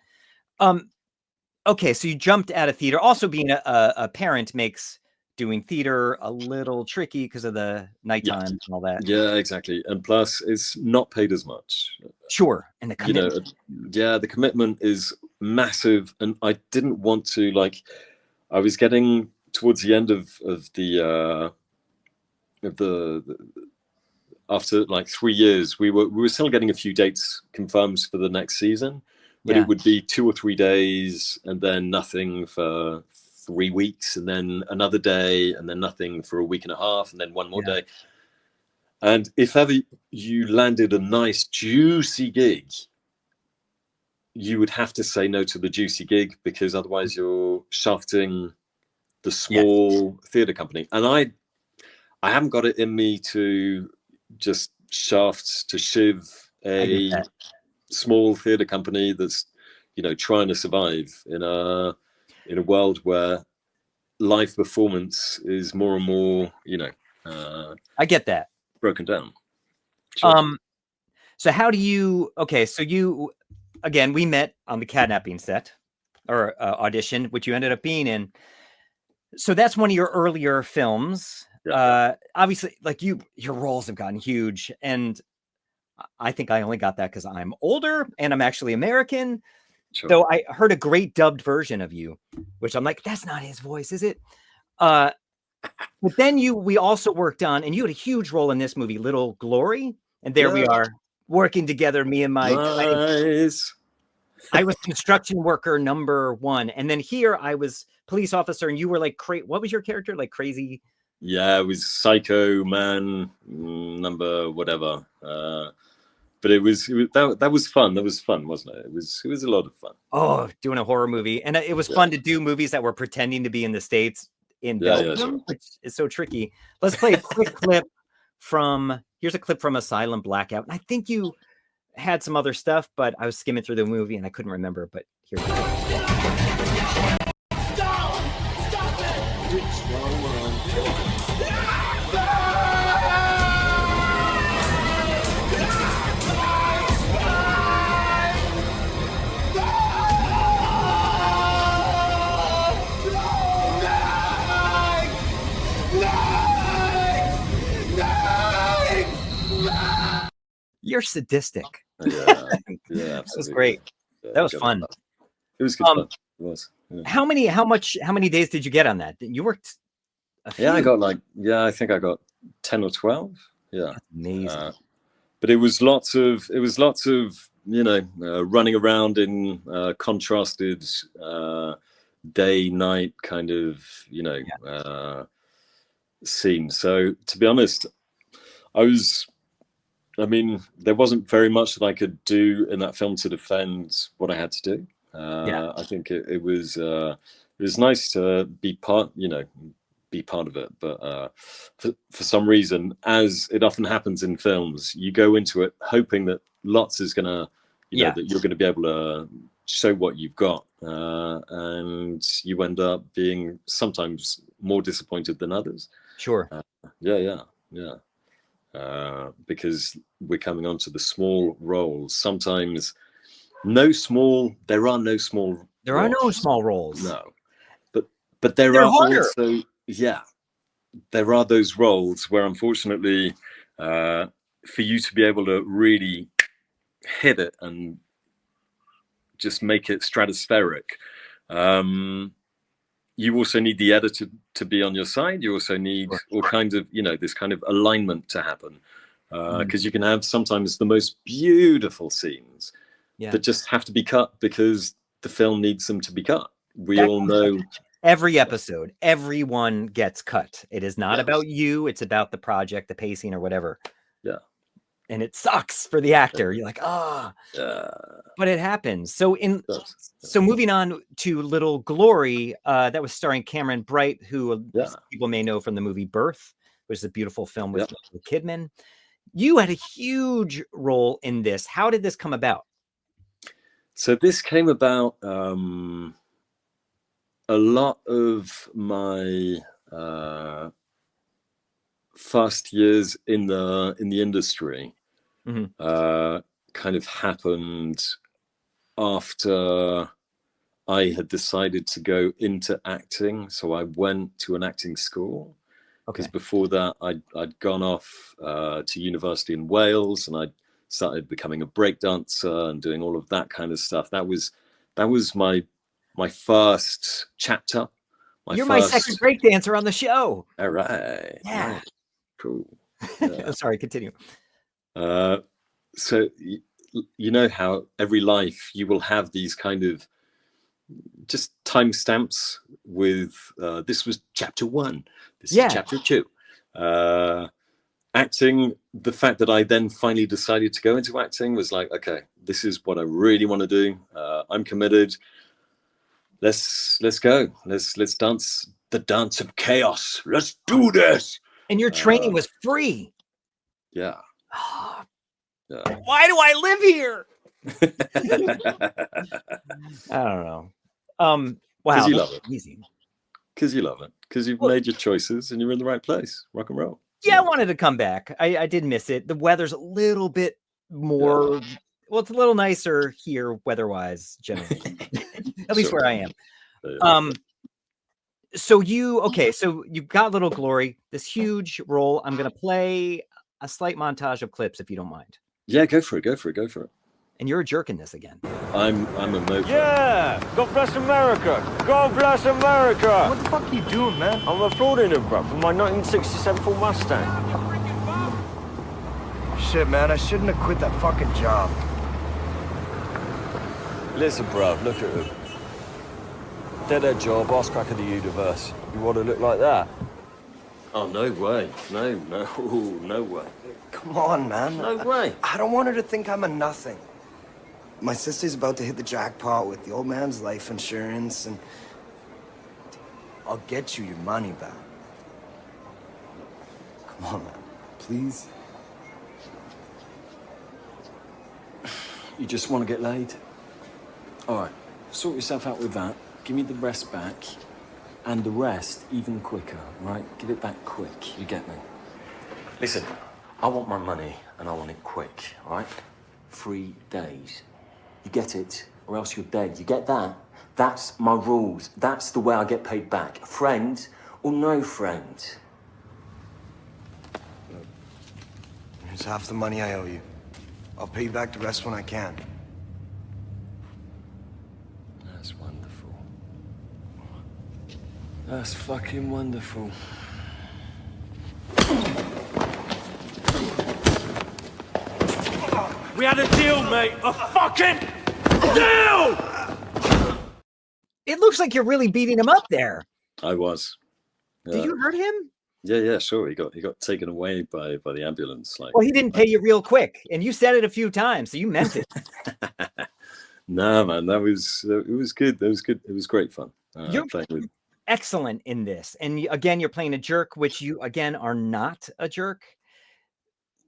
Okay, so you jumped out of theater. Also, being a parent makes doing theater a little tricky because of the nighttime and all that. Yeah, exactly. And plus, it's not paid as much. Sure. And the commitment. You know, the commitment is massive. And I didn't want to, like, I was getting towards the end of the after like 3 years, we were still getting a few dates confirmed for the next season, but it would be 2 or 3 days and then nothing for 3 weeks, and then another day, and then nothing for a week and a half, and then one more day. And if ever you landed a nice juicy gig, you would have to say no to the juicy gig, because otherwise you're shafting the small theater company. And I haven't got it in me to just shiv a small theater company that's, you know, trying to survive in a world where live performance is more and more, you know, I get that, broken down. Sure. So how do you, so you, again, we met on the catnapping set or audition, which you ended up being in. So that's one of your earlier films. Obviously, like your roles have gotten huge, and I think I only got that because I'm older and I'm actually American. Sure. Though I heard a great dubbed version of you, which I'm like, that's not his voice, is it? But then we also worked on, and you had a huge role in this movie, Little Glory, and there we are working together. Me and my, I was construction worker number 1, and then here I was police officer, and you were like, what was your character, like crazy? Yeah, it was psycho man number whatever. but it was that was fun. That was fun, wasn't it? It was a lot of fun. Oh, doing a horror movie, and it was fun to do movies that were pretending to be in the States in Belgium, which is so tricky. Let's play a quick clip from. Here's a clip from Asylum Blackout. And I think you had some other stuff, but I was skimming through the movie and I couldn't remember. But here we go. Stop it! You're sadistic. Yeah, That was great. Yeah, that was fun. It was good fun. It was. Yeah. How many days did you get on that? You worked a few. Yeah, I think I got 10 or 12. Yeah. That's amazing. But it was lots of running around in contrasted day night kind of scenes. So to be honest, there wasn't very much that I could do in that film to defend what I had to do. I think it was nice to be part of it, but for some reason, as it often happens in films, you go into it hoping that lots is gonna, that you're gonna be able to show what you've got, and you end up being sometimes more disappointed than others. Sure. Because we're coming on to the small roles. Sometimes there are no small roles. No, but there are harder. Also there are those roles where unfortunately for you to be able to really hit it and just make it stratospheric, you also need the editor to be on your side. You also need all kinds of, this kind of alignment to happen, because you can have sometimes the most beautiful scenes that just have to be cut because the film needs them to be cut. We all know every episode, everyone gets cut. It is not about you. It's about the project, the pacing or whatever. Yeah. And it sucks for the actor. You're like, but it happens. So moving on to Little Glory, that was starring Cameron Bright, who people may know from the movie Birth, which is a beautiful film with Nicole Kidman. You had a huge role in this. How did this come about? So this came about, a lot of my first years in the industry kind of happened after I had decided to go into acting. So I went to an acting school, because before that I'd gone off to university in Wales, and I started becoming a breakdancer and doing all of that kind of stuff. That was my first chapter. My second breakdancer on the show. All right. Yeah. Right. Cool. Sorry, continue. So you know how every life you will have these kind of just timestamps with this was chapter 1, this is chapter 2. Acting, the fact that I then finally decided to go into acting was like, okay, this is what I really want to do. I'm committed. Let's go. Let's dance the dance of chaos. Let's do this. And your training was free. Yeah. Why do I live here? I don't know. Wow. Because you love it. Easy. Because you love it. Because you've made your choices and you're in the right place. Rock and roll. Yeah, I wanted to come back. I did miss it. The weather's a little bit more. Well, it's a little nicer here weather-wise, generally. At least where I am. So you've got Little Glory, this huge role. I'm going to play a slight montage of clips, if you don't mind. Yeah, go for it. And you're a jerk in this again. I'm a motor. Yeah! God bless America! God bless America! What the fuck are you doing, man? I'm applauding him, bro, for my 1967 Ford Mustang. Shit, man, I shouldn't have quit that fucking job. Listen, bro, look at him. Dead-end job, ass crack of the universe. You want to look like that? Oh, no way. No way. Come on, man. No way. I don't want her to think I'm a nothing. My sister's about to hit the jackpot with the old man's life insurance, and I'll get you your money back. Come on, man. Please? You just want to get laid? All right, sort yourself out with that. Give me the rest back. And the rest even quicker, right? Give it back quick, you get me? Listen, I want my money and I want it quick, all right? 3 days. You get it, or else you're dead. You get that? That's my rules. That's the way I get paid back. Friend or no friend. Here's half the money I owe you. I'll pay you back the rest when I can. That's wonderful. That's fucking wonderful. We had a deal, mate. A fucking deal! It looks like you're really beating him up there. I was. Did you hurt him? Yeah, sure. He got taken away by the ambulance. Like, Well, he didn't pay you real quick, and you said it a few times, so you meant it. Nah, man, it was good. It was good. It was great fun. You're playing with. excellent in this, and again, you're playing a jerk, which you again are not a jerk.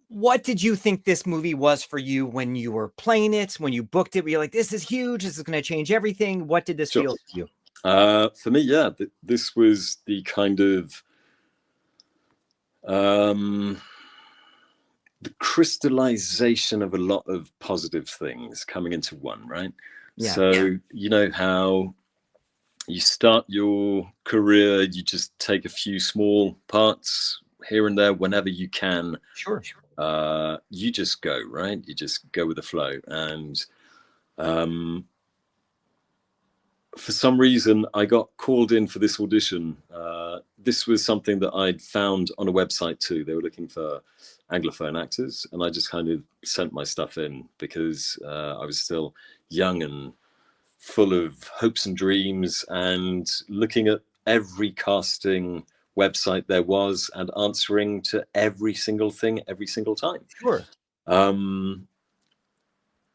What did you think this movie was for you when you were playing it? When you booked it, were you like, "This is huge. This is going to change everything"? What did this feel to you? For me, yeah, this was the kind of the crystallization of a lot of positive things coming into one, right? Yeah. So you know how you start your career, you just take a few small parts here and there whenever you can. Sure. You just go, right? You just go with the flow. And for some reason, I got called in for this audition. This was something that I'd found on a website too. They were looking for Anglophone actors, and I just kind of sent my stuff in because I was still young and full of hopes and dreams, and looking at every casting website there was and answering to every single thing every single time. Sure.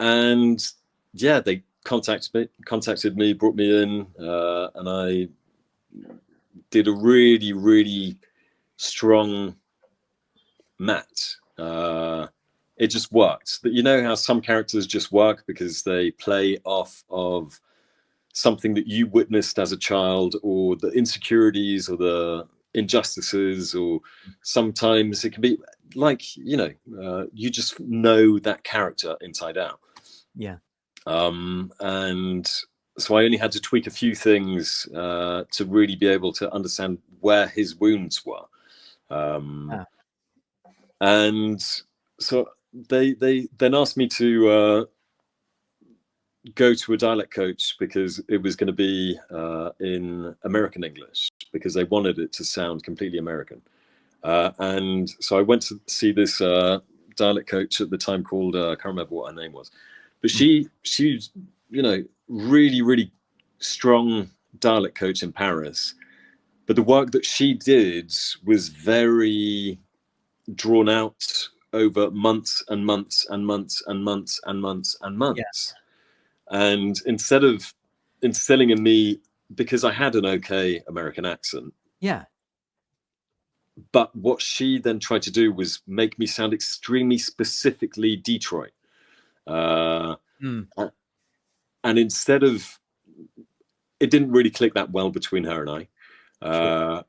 And yeah, they contacted me, brought me in, and I did a really, really strong mat. It just worked. But you know how some characters just work because they play off of something that you witnessed as a child, or the insecurities or the injustices, or sometimes it can be like, you know, you just know that character inside out. Yeah. And so I only had to tweak a few things to really be able to understand where his wounds were. And so they then asked me to go to a dialect coach because it was going to be in American English, because they wanted it to sound completely American. And so I went to see this dialect coach at the time called, I can't remember what her name was, but she's, you know, really, really strong dialect coach in Paris. But the work that she did was very drawn out over months and months and months and months and months and months. Yes. And instead of instilling in me, because I had an okay American accent. Yeah. But what she then tried to do was make me sound extremely specifically Detroit. And instead of, it didn't really click that well between her and I,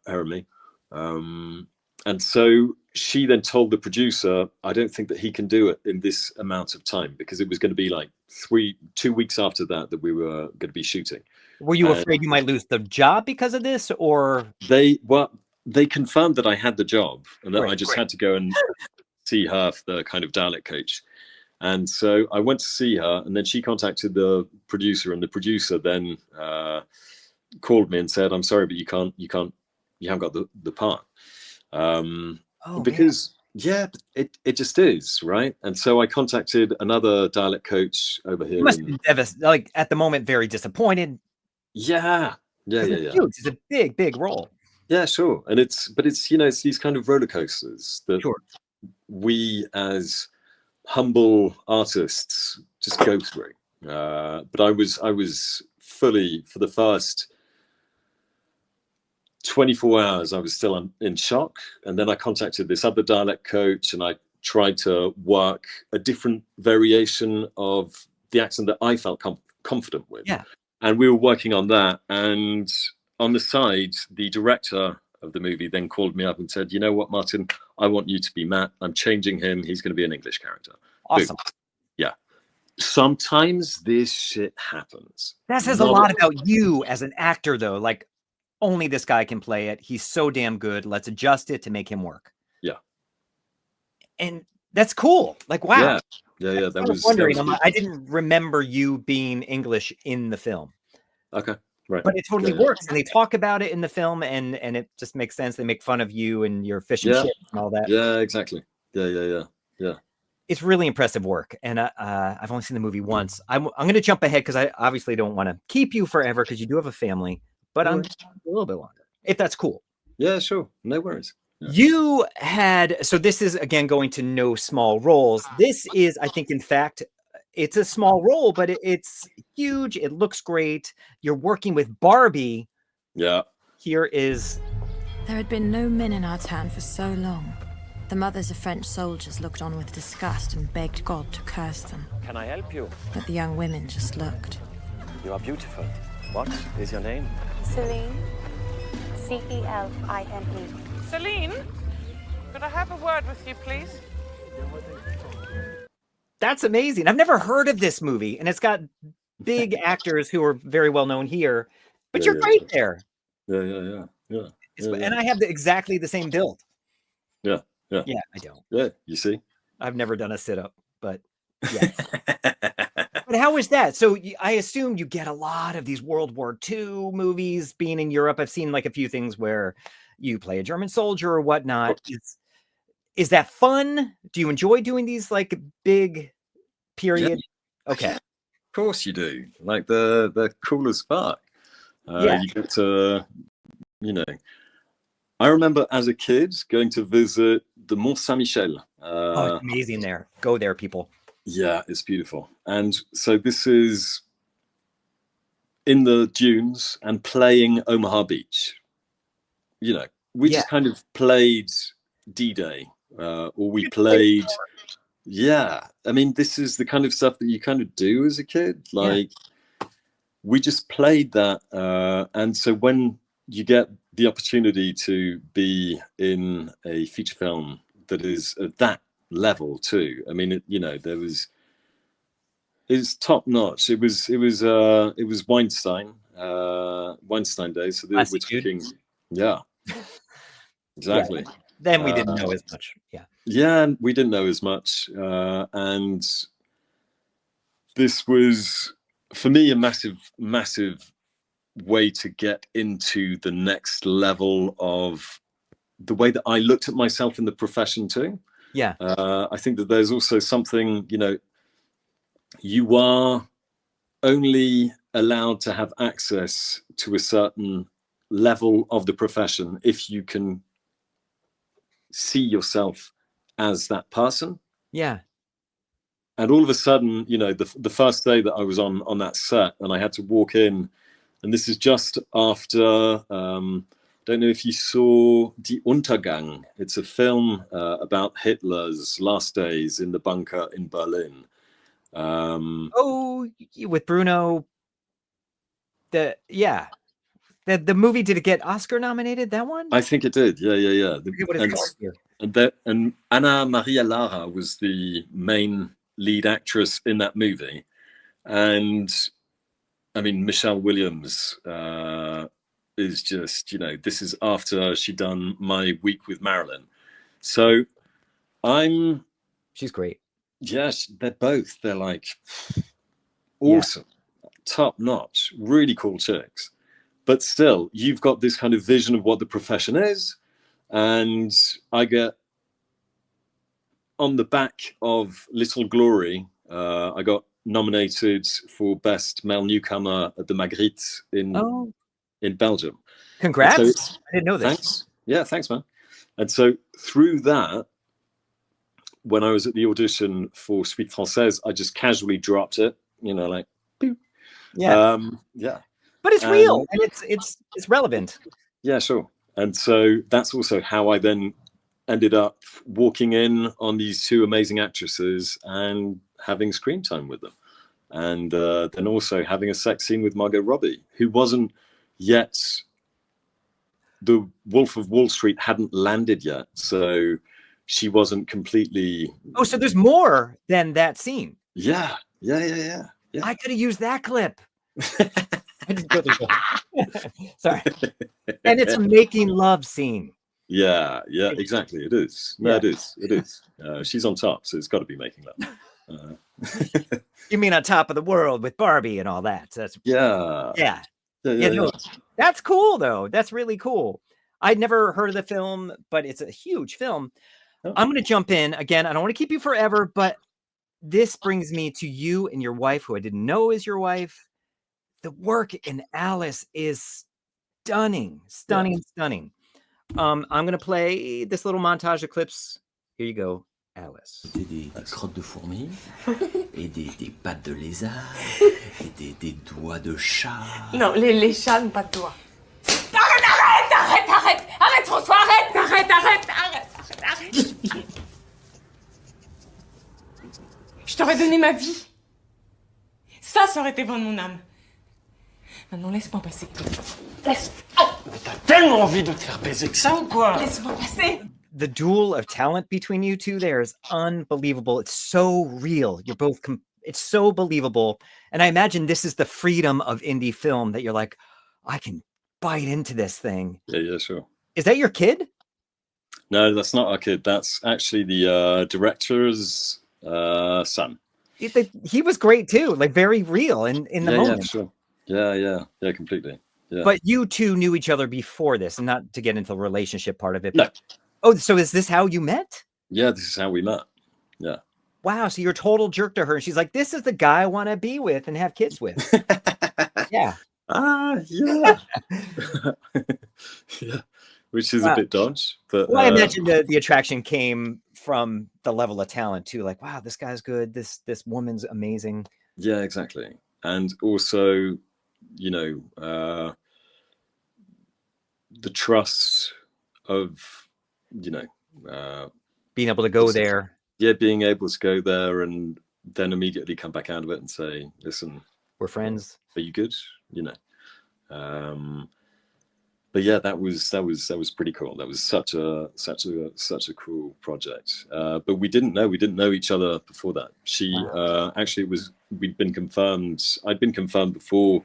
her and me. And so she then told the producer, I don't think that he can do it in this amount of time, because it was going to be like 2 weeks after that we were going to be shooting. Were you afraid you might lose the job because of this, or? They confirmed that I had the job, and that I just had to go and see her for the kind of dialect coach. And so I went to see her, and then she contacted the producer, and the producer then called me and said, I'm sorry, but you haven't got the part. Because yeah, it just is, right? And so I contacted another dialect coach over here. You must be like at the moment very disappointed. Yeah. Huge. It's a big role. Yeah, sure. And it's you know, it's these kind of roller coasters that we as humble artists just go through. But I was fully, for the first 24 hours, I was still in shock. And then I contacted this other dialect coach, and I tried to work a different variation of the accent that I felt confident with. Yeah. And we were working on that. And on the side, the director of the movie then called me up and said, you know what, Martin, I want you to be Matt. I'm changing him. He's going to be an English character. Awesome. Boom. Yeah. Sometimes this shit happens. That says a lot about you as an actor, though. Like, only this guy can play it. He's so damn good. Let's adjust it to make him work. Yeah. And that's cool. Like, wow. Yeah. I was wondering. I didn't remember you being English in the film. Okay. Right. But it totally works. And they talk about it in the film, and it just makes sense. They make fun of you and your fish and chips and all that. Yeah, exactly. Yeah. It's really impressive work. And I've only seen the movie once. I'm going to jump ahead because I obviously don't want to keep you forever because you do have a family. But I'm a little bit longer, if that's cool. Yeah, sure. No worries. Yeah. You had, so this is, again, going to no small roles. This is, I think, in fact, it's a small role, but it's huge. It looks great. You're working with Barbie. Yeah. Here is... There had been no men in our town for so long. The mothers of French soldiers looked on with disgust and begged God to curse them. Can I help you? But the young women just looked. You are beautiful. What is your name? Celine. Celine. Celine, could I have a word with you, please? That's amazing. I've never heard of this movie, and it's got big actors who are very well known here, but you're great there. Yeah. And I have exactly the same build. Yeah, I don't. Yeah, you see? I've never done a sit-up, but yeah. But how is that? So I assume you get a lot of these World War II movies being in Europe. I've seen like a few things where you play a German soldier or whatnot. Is that fun? Do you enjoy doing these like big period? Yeah. Okay. Of course you do. Like they're cool as fuck. You get to, I remember as a kid going to visit the Mont Saint-Michel. It's amazing there. Go there, people. Yeah, it's beautiful. And so this is in the dunes and playing Omaha Beach. We just kind of played D-Day, or we played. Yeah, I mean, this is the kind of stuff that you kind of do as a kid. Like, we just played that. And so when you get the opportunity to be in a feature film that is at that level too, I mean, it's top notch. It was Weinstein days. So we're talking, exactly. Yeah. Then we didn't know as much. Yeah, we didn't know as much. And this was, for me, a massive way to get into the next level of the way that I looked at myself in the profession too. Yeah. I think that there's also something, you are only allowed to have access to a certain level of the profession if you can see yourself as that person. Yeah. And all of a sudden, the first day that I was on that set and I had to walk in, and this is just after, don't know if you saw Die Untergang. It's a film about Hitler's last days in the bunker in Berlin. With Bruno. The movie, did it get Oscar nominated? That one? I think it did. Yeah. And Anna Maria Lara was the main lead actress in that movie. And I mean, michellewilliams is just, this is after she'd done My Week with Marilyn. So she's great. Yes, they're like awesome, top notch, really cool chicks. But still, you've got this kind of vision of what the profession is. And I get on the back of Little Glory, I got nominated for Best Male Newcomer at the Magritte in Belgium. Congrats. I didn't know this. Thanks. Yeah, thanks, man. And so through that, when I was at the audition for Suite Française, I just casually dropped it, you know, like, boop. Yeah. Yeah. But it's real and it's relevant. Yeah, sure. And so that's also how I then ended up walking in on these two amazing actresses and having screen time with them. And then also having a sex scene with Margot Robbie, who wasn't yet, the Wolf of Wall Street hadn't landed yet. So she wasn't completely... Oh, so there's more than that scene. Yeah. I could have used that clip. Sorry. And it's a making love scene. Yeah, exactly. It is. No, it is. She's on top, so it's got to be making love. You mean on top of the world with Barbie and all that? That's yeah. No, that's cool though. That's really cool. I'd never heard of the film, but it's a huge film. Oh. I'm going to jump in again. I don't want to keep you forever, but this brings me to you and your wife, who I didn't know is your wife. The work in Alice is stunning. I'm going to play this little montage of clips. Here you go, Alice. Des crottes de fourmis, et des pattes de lézard, et des doigts de chat. Non, les chats n'ont pas de doigts. Arrête, François, arrête. Je t'aurais donné ma vie. Ça aurait été vendre mon âme. Maintenant, laisse-moi passer. T'as tellement envie de te faire baiser que ça ou quoi? Laisse-moi passer. The duel of talent between you two there is unbelievable. It's so real. You're both, it's so believable. And I imagine this is the freedom of indie film that you're like, I can bite into this thing. Yeah, sure. Is that your kid? No, that's not our kid. That's actually the director's son. He was great too, like very real in the moment. Yeah, sure. Yeah, completely. Yeah. But you two knew each other before this, and not to get into the relationship part of it. No. But, oh, so is this how you met? Yeah, this is how we met. Yeah. Wow. So you're a total jerk to her. And she's like, this is the guy I want to be with and have kids with. Yeah. Yeah. Yeah. Which is a bit dodge. But well, I imagine the attraction came from the level of talent too. Like, wow, this guy's good. This woman's amazing. Yeah, exactly. And also, you know, the trust of, you know, being able to go there. Yeah, being able to go there and then immediately come back out of it and say, listen, we're friends. Are you good? You know. But yeah, that was pretty cool. That was such a cool project. But we didn't know each other before that. She actually I'd been confirmed before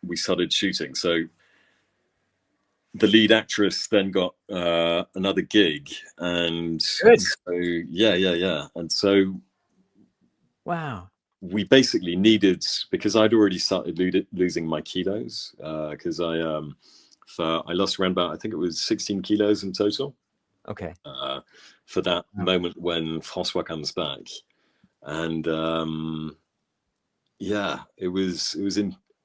we started shooting. So the lead actress then got another gig, and good. So yeah. And so wow. We basically needed, because I'd already started losing my kilos, because I lost around about, I think it was 16 kilos in total. Okay. For that moment when François comes back, and yeah, it was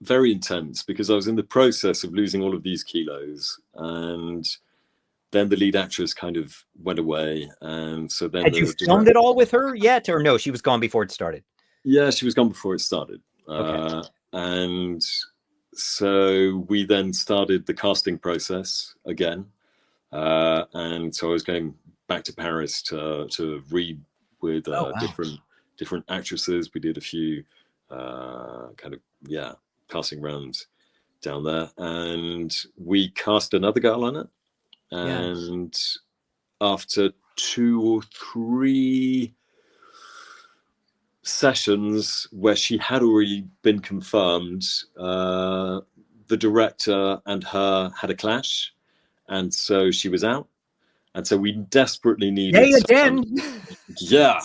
very intense, because I was in the process of losing all of these kilos, and then the lead actress kind of went away, and so then had you filmed it all with her yet, or no? She was gone before it started. Yeah, she was gone before it started. Okay. And so we then started the casting process again. And so I was going back to Paris to read with different actresses. We did a few casting rounds down there. And we cast another girl on it. And after 2 or 3 sessions where she had already been confirmed, the director and her had a clash, and so she was out, and so we desperately needed yeah.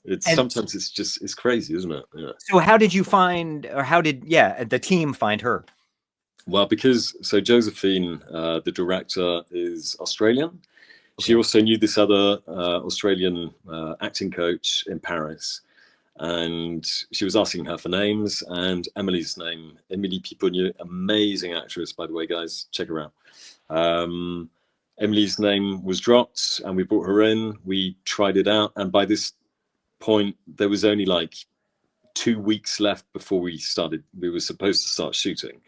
It's sometimes it's crazy, isn't it? Yeah. So how did you find, or how did the team find her? Well, because Josephine, the director, is Australian. She also knew this other Australian acting coach in Paris, and she was asking her for names, and Emily's name, Emilie Piponnier, amazing actress, by the way, guys, check her out. Emily's name was dropped, and we brought her in. We tried it out, and by this point, there was only like 2 weeks left before we were supposed to start shooting.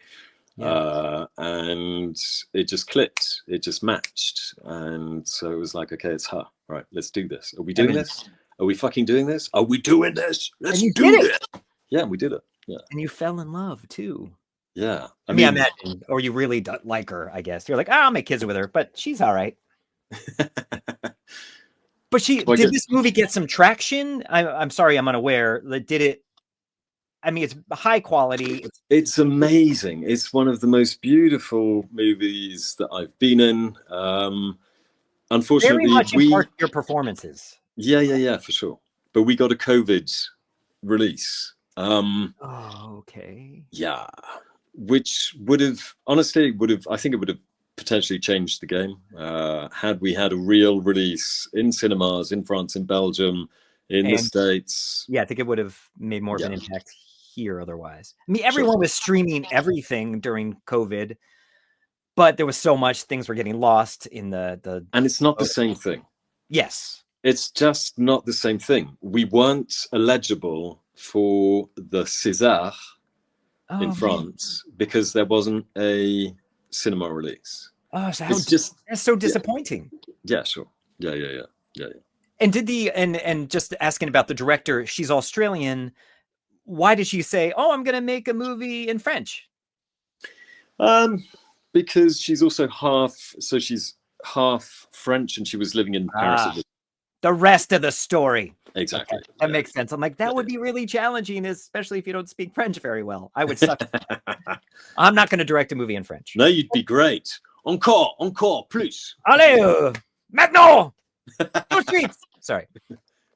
And it just clicked. It just matched. And so it was like, okay, it's her. Right, let's do this. Are we doing this? Are we fucking doing this? Are we doing this? Let's do it. Yeah, we did it. Yeah. And you fell in love too. Yeah. I mean, I imagine, or you really like her, I guess. You're like, I'll make kids with her, but she's all right. But did this movie get some traction? I'm sorry, I'm unaware. Did it? I mean, it's high quality. It's amazing. It's one of the most beautiful movies that I've been in. Unfortunately, very much in part your performances. Yeah, for sure. But we got a COVID release. Okay. Yeah. Which would have, honestly, I think it would have potentially changed the game had we had a real release in cinemas in France, in Belgium, in the States. Yeah, I think it would have made more of an impact here otherwise. I mean, everyone was streaming everything during COVID, but there was so much, things were getting lost in the and it's not the same thing. Yes. It's just not the same thing. We weren't eligible for the César in France because there wasn't a cinema release. Oh, so that's so disappointing. Yeah, sure. Yeah. And did and just asking about the director, she's Australian. Why did she say, "Oh, I'm going to make a movie in French"? Because she's also she's half French, and she was living in Paris. The rest of the story. Exactly. Okay, that makes sense. I'm like, that would be really challenging, especially if you don't speak French very well. I would suck. I'm not going to direct a movie in French. No, you'd be great. Encore, plus. Allez, maintenant. Tout de suite. Sorry.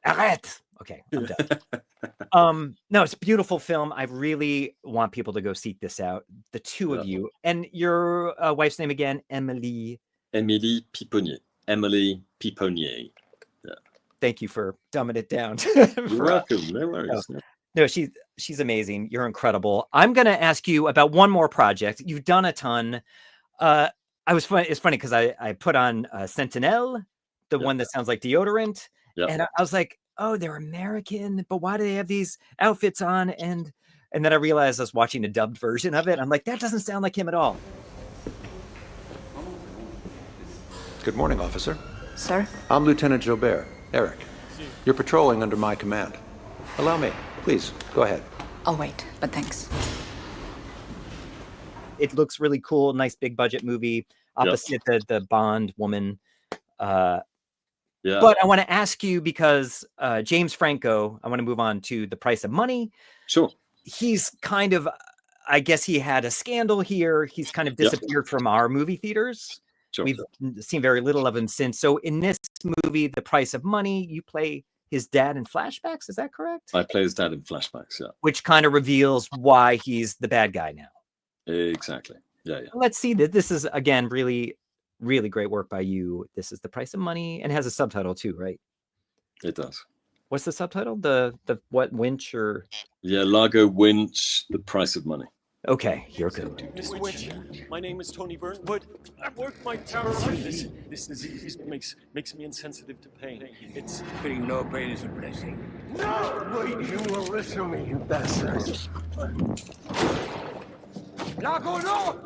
Arrête. Okay, I'm done. No, it's a beautiful film. I really want people to go seek this out. The two of you. And your wife's name again? Emily Piponnier. Emily Piponnier. Yeah. Thank you for dumbing it down. You're welcome. No worries. No, she's amazing. You're incredible. I'm going to ask you about one more project. You've done a ton. It's funny because I put on Sentinel, the one that sounds like deodorant. Yep. And I was like, oh, they're American, but why do they have these outfits on? And then I realized I was watching a dubbed version of it. I'm like, that doesn't sound like him at all. Good morning, officer. Sir? I'm Lieutenant Jobert, Eric. You're patrolling under my command. Allow me, please, go ahead. I'll wait, but thanks. It looks really cool. Nice big budget movie opposite the Bond woman. But I want to ask you because James Franco, I want to move on to The Price of Money. Sure. He's kind of, I guess he had a scandal here. He's kind of disappeared from our movie theaters. Sure. We've seen very little of him since. So in this movie, The Price of Money, you play his dad in flashbacks. Is that correct? I play his dad in flashbacks, yeah. Which kind of reveals why he's the bad guy now. Exactly. Yeah. Let's see that this is, again, really, really great work by you. This is The Price of Money and has a subtitle too, right? It does. What's the subtitle? The what winch or? Yeah, largowinch, The Price of Money. Okay, here goes. Mr. Winch, my name is Tony Burnwood. I work my terror. This disease makes me insensitive to pain. It's Getting no pain is a blessing. no. Wait, you will listen to me, you bastard. Largo, no!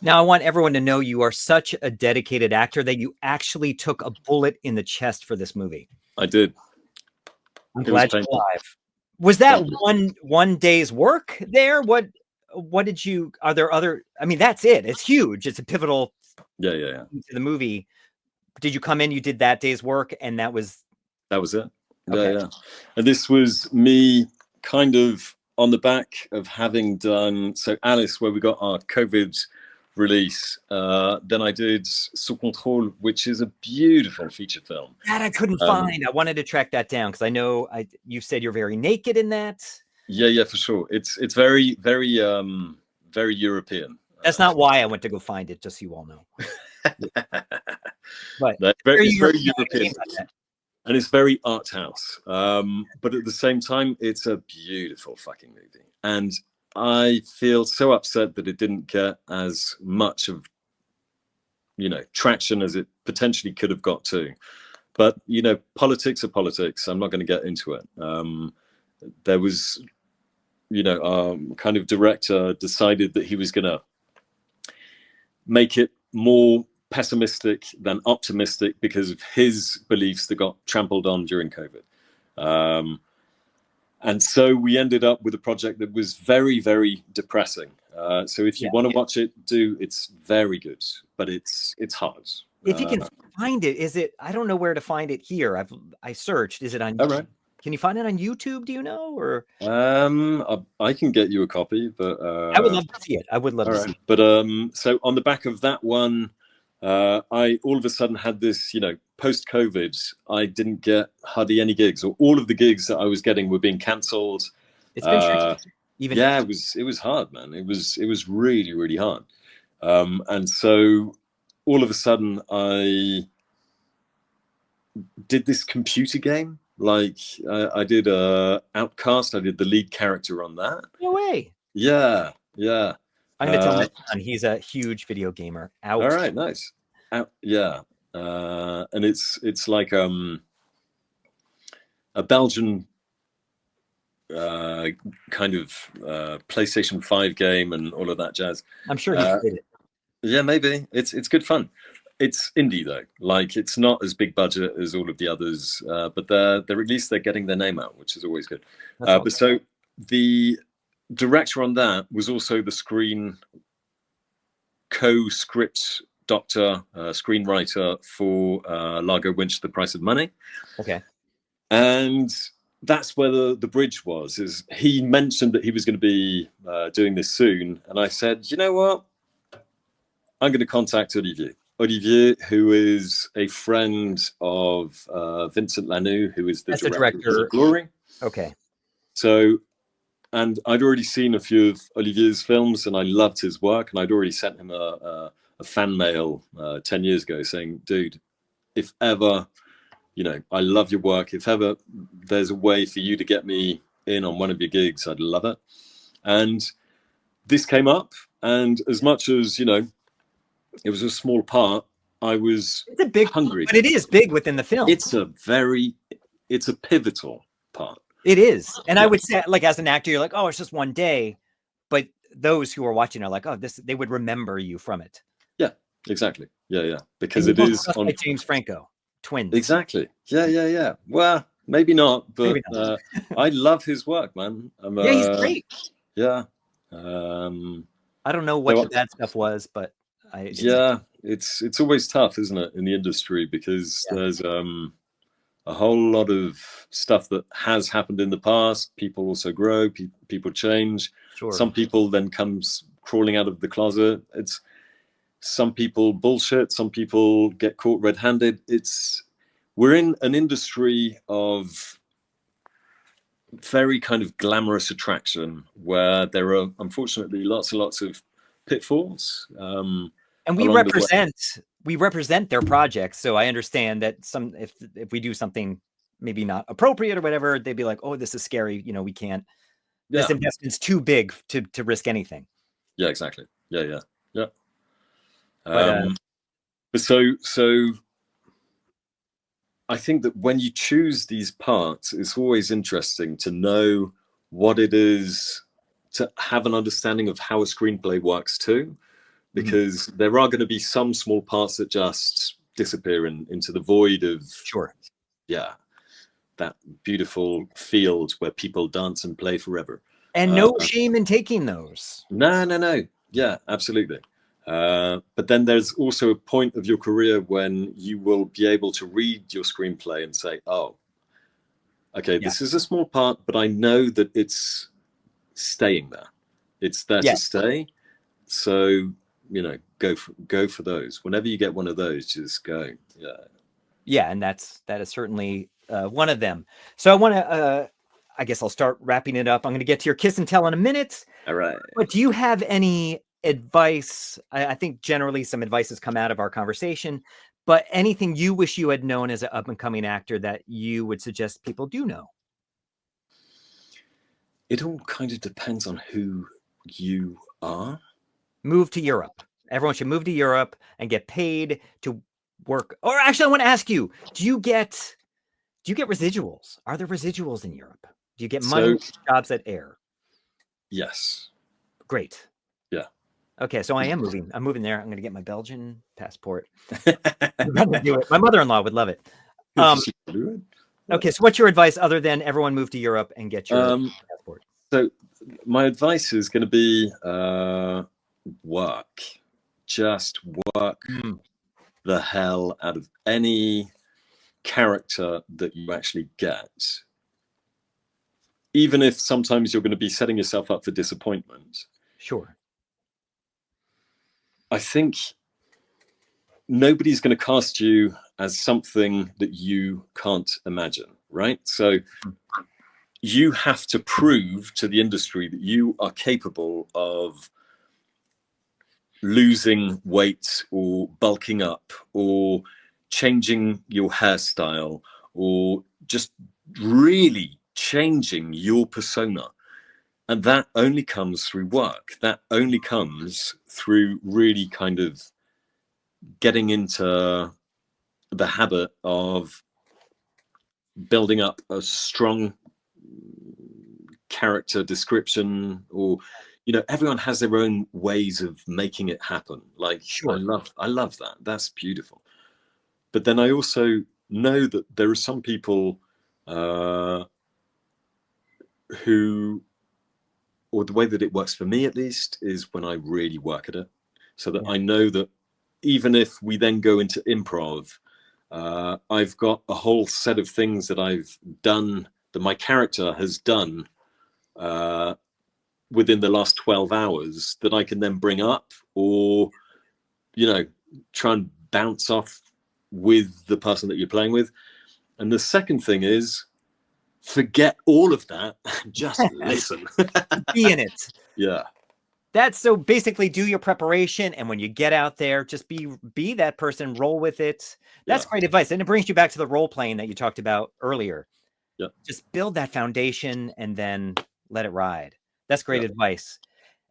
Now, I want everyone to know you are such a dedicated actor that you actually took a bullet in the chest for this movie. I did. I'm glad you're alive. Was that one day's work there? What did you? Are there other? I mean, that's it. It's huge. It's a pivotal. Yeah. To the movie. Did you come in? You did that day's work, and that was it. Okay. Yeah. And this was me kind of on the back of having done Alice, where we got our COVID release. Then I did SOUS CONTROLE, which is a beautiful feature film. That I couldn't find. I wanted to track that down because I know you said you're very naked in that. Yeah, for sure. It's very, very, very European. That's not why I went to go find it, just so you all know. But it's very European. And it's very art house. But at the same time, it's a beautiful fucking movie. And I feel so upset that it didn't get as much of, traction as it potentially could have got to. But, politics are politics. I'm not going to get into it. There was, kind of director decided that he was going to make it more pessimistic than optimistic because of his beliefs that got trampled on during COVID. And so we ended up with a project that was very, very depressing. So if you want to watch it, it's very good, but it's hard. If you can find it, I don't know where to find it here. I searched. Is it on? All right. Can you find it on YouTube? Do you know? Or I can get you a copy, but I would love to see it. I would love to see it. But so on the back of that one, I all of a sudden had this, post COVID, I didn't get hardly any gigs, or all of the gigs that I was getting were being cancelled. It's been tricky. It was hard, man. It was really, really hard. And so all of a sudden I did this computer game. Like I did Outcast. I did the lead character on that. No way. Yeah. I'm gonna tell my son, he's a huge video gamer. All right, nice. Yeah. And it's like a Belgian kind of PlayStation 5 game and all of that jazz. I'm sure he played it. Yeah, maybe. It's good fun. It's indie though. Like it's not as big budget as all of the others, but they're at least they're getting their name out, which is always good. Awesome. But so the director on that was also the screen co-script doctor, screenwriter for Largowinch, The Price of Money. Okay. And that's where the bridge was. Is he mentioned that he was going to be doing this soon, and I said, you know what, I'm going to contact Olivier, who is a friend of Vincent Lanoux, who is the director of Glory. Okay. So, and I'd already seen a few of Olivier's films, and I loved his work, and I'd already sent him a fan mail 10 years ago saying, dude, if ever, I love your work. If ever there's a way for you to get me in on one of your gigs, I'd love it. And this came up, and as much as, it was a small part, it's a big hungry. But it is big within the film. It's a pivotal part. It is. And I would say, like, as an actor, you're like, oh, it's just one day. But those who are watching are like, oh, they would remember you from it. Yeah, exactly. Yeah. Because it is on like James Franco, twins. Exactly. Yeah. Well, maybe not, but maybe not. I love his work, man. Yeah, he's great. Yeah. I don't know what the bad stuff was, but it's always tough, isn't it, in the industry, because there's a whole lot of stuff that has happened in the past. People also grow, people change. Sure. Some people then comes crawling out of the closet. It's some people bullshit, some people get caught red-handed. We're in an industry of very kind of glamorous attraction where there are unfortunately lots and lots of pitfalls. And we represent their projects, so I understand that if we do something maybe not appropriate or whatever, they'd be like, oh, this is scary, we can't. This investment's too big to risk anything. Yeah, exactly. Yeah. But so I think that when you choose these parts, it's always interesting to know what it is, to have an understanding of how a screenplay works too, because there are going to be some small parts that just disappear into the void of that beautiful field where people dance and play forever. And no shame in taking those. No. Yeah, absolutely. But then there's also a point of your career when you will be able to read your screenplay and say, oh, okay, this is a small part, but I know that it's staying there. It's there to stay. So, go for those. Whenever you get one of those, just go. Yeah, and that is certainly one of them. So I want to, I guess I'll start wrapping it up. I'm going to get to your kiss and tell in a minute. All right. But do you have any advice? I think generally some advice has come out of our conversation, but anything you wish you had known as an up-and-coming actor that you would suggest people do know? It all kind of depends on who You are? Move to Europe. Everyone should move to Europe and get paid to work. Or actually, I want to ask you, do you get residuals? Are there residuals in Europe? Do you get money jobs that air? Yes. Great. Yeah. Okay, so I am moving. I'm moving there. I'm going to get my Belgian passport. I'm going to do it. My mother-in-law would love it. Okay, so what's your advice other than everyone move to Europe and get your passport? So my advice is going to be work. Just work the hell out of any character that you actually get. Even if sometimes you're going to be setting yourself up for disappointment. Sure. I think nobody's going to cast you as something that you can't imagine, right? So you have to prove to the industry that you are capable of losing weight or bulking up or changing your hairstyle or just really changing your persona. And that only comes through work. That only comes through really kind of getting into the habit of building up a strong character description, or, you know, everyone has their own ways of making it happen. Like, sure. I love that. That's beautiful. But then I also know that there are some people who, or the way that it works for me at least, is when I really work at it, so that I know that even if we then go into improv, I've got a whole set of things that I've done, that my character has done within the last 12 hours that I can then bring up, or, you know, try and bounce off with the person that you're playing with. And the second thing is, forget all of that. Just listen. Be in it. Yeah. That's so basically do your preparation. And when you get out there, just be that person, roll with it. That's great advice. And it brings you back to the role playing that you talked about earlier. Yeah. Just build that foundation and then let it ride. That's great advice.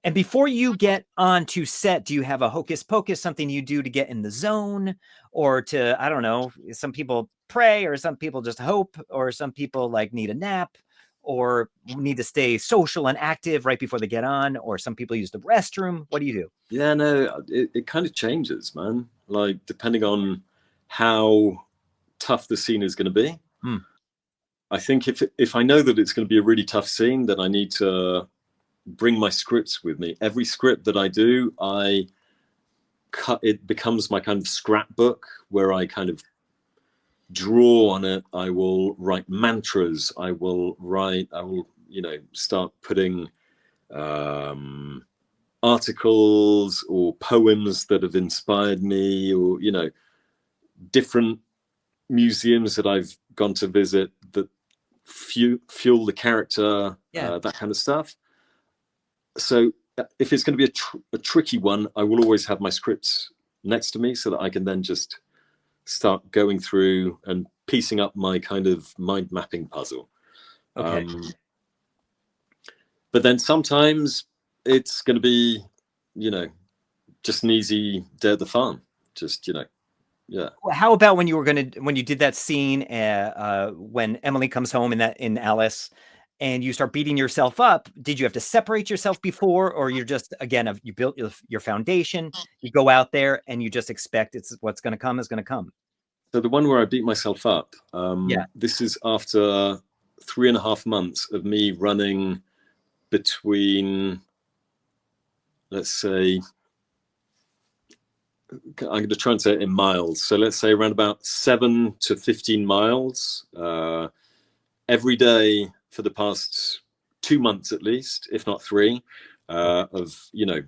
And before you get onto set, do you have a hocus pocus, something you do to get in the zone, or to, I don't know, some people pray, or some people just hope, or some people like need a nap, or need to stay social and active right before they get on, or some people use the restroom. What do you do? Yeah, no, it kind of changes, man. Like, depending on how tough the scene is going to be. I think if I know that it's going to be a really tough scene, then I need to bring my scripts with me. Every script that I do, it becomes my kind of scrapbook where I kind of draw on it. I will write mantras. I will, you know, start putting articles or poems that have inspired me, or, you know, different museums that I've gone to visit that fuel the character, that kind of stuff. So if it's going to be a tricky one, I will always have my scripts next to me so that I can then just start going through and piecing up my kind of mind mapping puzzle. Okay. But then sometimes it's going to be, you know, just an easy day at the farm. Just, you know, yeah. How about when you did that scene when Emily comes home in Alice, and you start beating yourself up? Did you have to separate yourself before, or you're just, again, you built your foundation, you go out there and you just expect what's going to come is going to come? So the one where I beat myself up, this is after 3.5 months of me running between, let's say, I'm going to try and say it in miles. So let's say around about 7 to 15 miles every day for the past 2 months at least, if not 3, of, you know,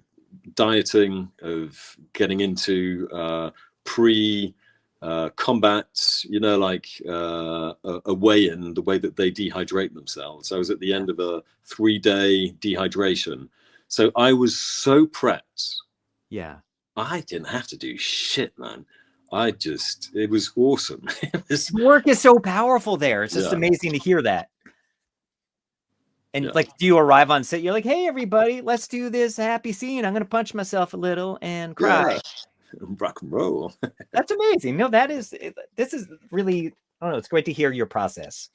dieting, of getting into combat, you know, like a weigh-in, the way that they dehydrate themselves. I was at the end of a 3-day dehydration. So I was so prepped. Yeah. I didn't have to do shit, man. It was awesome. Work is so powerful there. It's just amazing to hear that. And like, do you arrive on set? You're like, hey, everybody, let's do this happy scene. I'm going to punch myself a little and cry. Yeah. Rock and roll. That's amazing. No, this is really, I don't know. It's great to hear your process.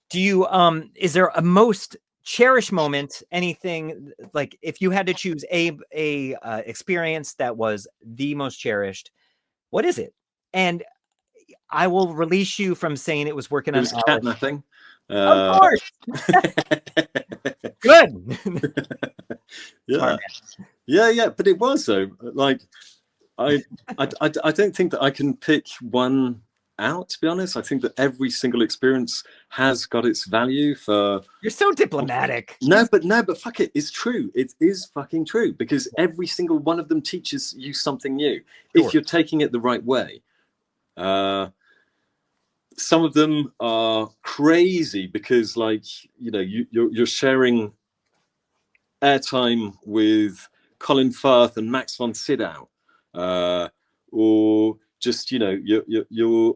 Do you, is there a most cherished moment? Anything like if you had to choose a experience that was the most cherished, what is it? And I will release you from saying it was working on catnapping. Of course. Good. Yeah. But it was though. Like, I don't think that I can pick one out. To be honest, I think that every single experience has got its value. For you're so diplomatic. No, but fuck it. It's true. It is fucking true because every single one of them teaches you something new if you're taking it the right way. Some of them are crazy because, like, you know, you're sharing airtime with Colin Firth and Max von Sydow, or just, you know, you're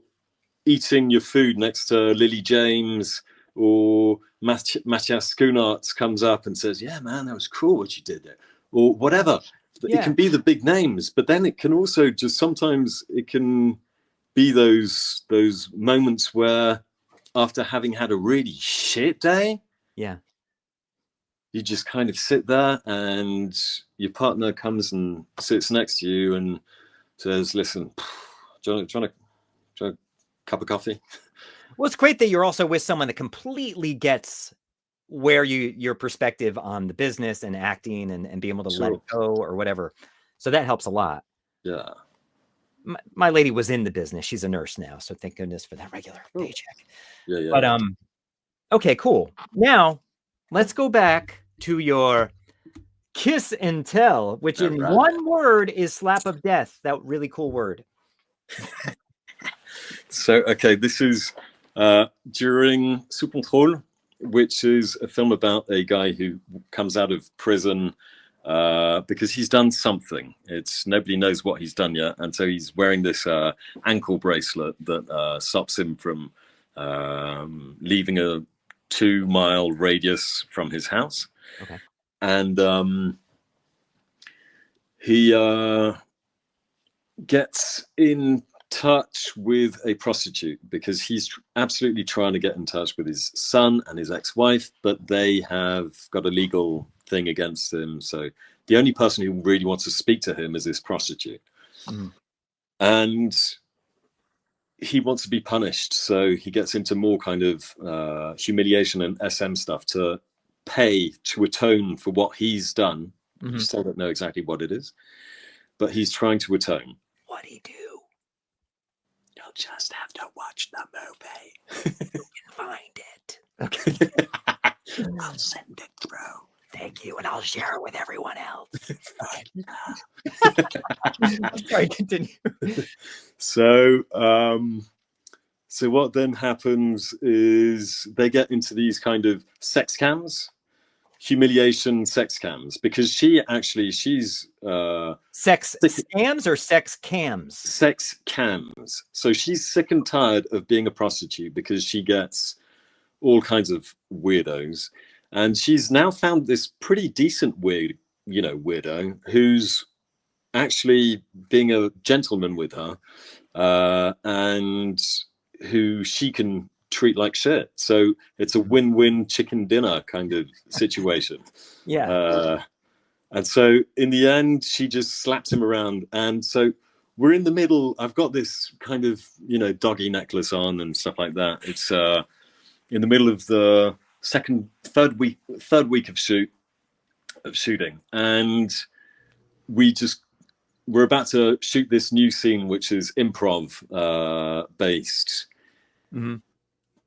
eating your food next to Lily James, or Matthias Schoenaerts comes up and says, "Yeah, man, that was cool what you did there," or whatever. Yeah. It can be the big names, but then it can also just sometimes it can be those moments where after having had a really shit day, you just kind of sit there and your partner comes and sits next to you and says, "Listen, do you want a cup of coffee?" Well, it's great that you're also with someone that completely gets where your perspective on the business and acting and be able to let it go or whatever. So that helps a lot. Yeah. My lady was in the business. She's a nurse now, so thank goodness for that regular paycheck. Yeah. But okay, cool. Now let's go back to your kiss and tell, which in one word is slap of death. That really cool word. So okay, this is during SOUS CONTROLE, which is a film about a guy who comes out of prison because he's done something. It's nobody knows what he's done yet, and so he's wearing this ankle bracelet that stops him from leaving a 2-mile radius from his house. Okay. And he gets in touch with a prostitute because he's absolutely trying to get in touch with his son and his ex-wife, but they have got a legal thing against him. So the only person who really wants to speak to him is this prostitute. And he wants to be punished. So he gets into more kind of humiliation and SM stuff to pay to atone for what he's done. You still don't know exactly what it is, but he's trying to atone. What'd he do? You'll just have to watch the movie. You can find it. Okay. I'll send it through. Thank you, and I'll share it with everyone else. Sorry, continue. So what then happens is they get into these kind of sex cams, humiliation sex cams, because she's sex scams or sex cams? Sex cams. So she's sick and tired of being a prostitute because she gets all kinds of weirdos. And she's now found this pretty decent weirdo who's actually being a gentleman with her, and who she can treat like shit. So it's a win-win chicken dinner kind of situation. Yeah. And so in the end, she just slaps him around. And so we're in the middle. I've got this kind of, doggy necklace on and stuff like that. It's in the middle of the third week of shooting, and we're about to shoot this new scene, which is improv based.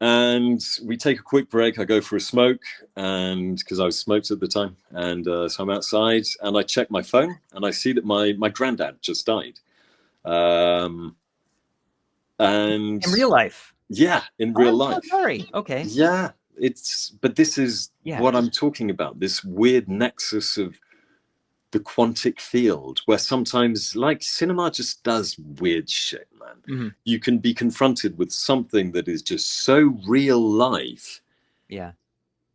And we take a quick break. I go for a smoke, and because I was smoked at the time, and so I'm outside, and I check my phone, and I see that my granddad just died. And in real life. Yeah, in real life. So sorry. Okay. Yeah, but this is what I'm talking about. This weird nexus of the quantic field, where sometimes, like, cinema just does weird shit, man. You can be confronted with something that is just so real life. Yeah.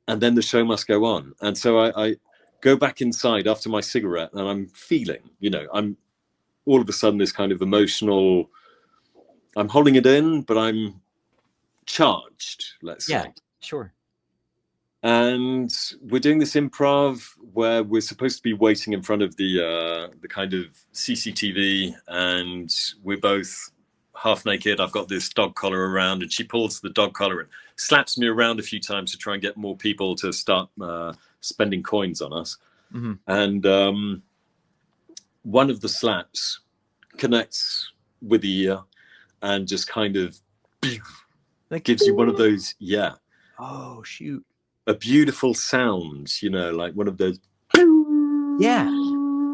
and then the show must go on. And so I go back inside after my cigarette, and I'm feeling, I'm all of a sudden this kind of emotional, I'm holding it in, but I'm charged, let's say. Yeah, sure. And we're doing this improv where we're supposed to be waiting in front of the kind of CCTV, and we're both half naked. I've got this dog collar around, and she pulls the dog collar and slaps me around a few times to try and get more people to start spending coins on us. Mm-hmm. And one of the slaps connects with the ear and just kind of gives you one of those, oh shoot, a beautiful sound, like one of those. Yeah.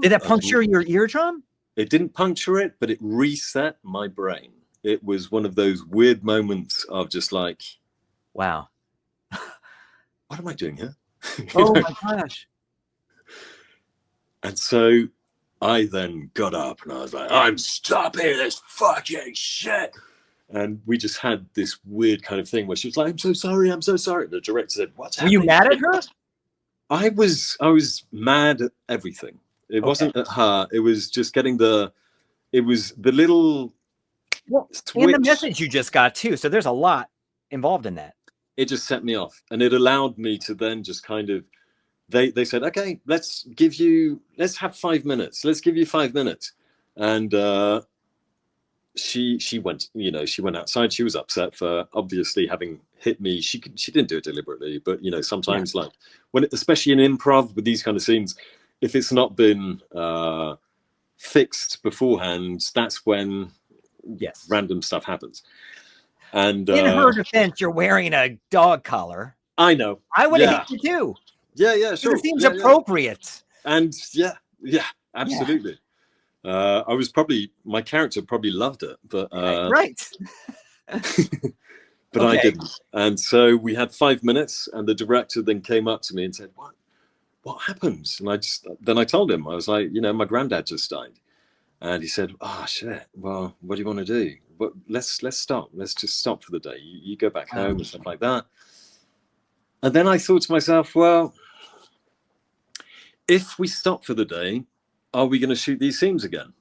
Did that puncture your eardrum? It didn't puncture it, but it reset my brain. It was one of those weird moments of just like, wow, what am I doing here? Oh my gosh. And so I then got up and I was like, I'm stopping this fucking shit. And we just had this weird kind of thing where she was like, I'm so sorry. The director said, what's happening? Were you mad at her? I was mad at everything. It wasn't at her. It was just getting the little switch. And the message you just got too. So there's a lot involved in that. It just set me off, and it allowed me to then just kind of, they said, okay, let's have 5 minutes. Let's give you 5 minutes. And she went, she went outside. She was upset for obviously having hit me. She didn't do it deliberately, but sometimes like especially in improv with these kind of scenes, if it's not been fixed beforehand, that's when random stuff happens. And in her defense, you're wearing a dog collar. I know. I would have hit you too. Yeah, sure. It seems appropriate. And yeah, absolutely. My character probably loved it, but right. But I didn't. And so we had 5 minutes, and the director then came up to me and said, what happened? And then I told him, I was like, my granddad just died. And he said, oh shit, well, what do you want to do? But let's stop. Let's just stop for the day. You go back home and stuff like that. And then I thought to myself, well, if we stop for the day, are we going to shoot these scenes again?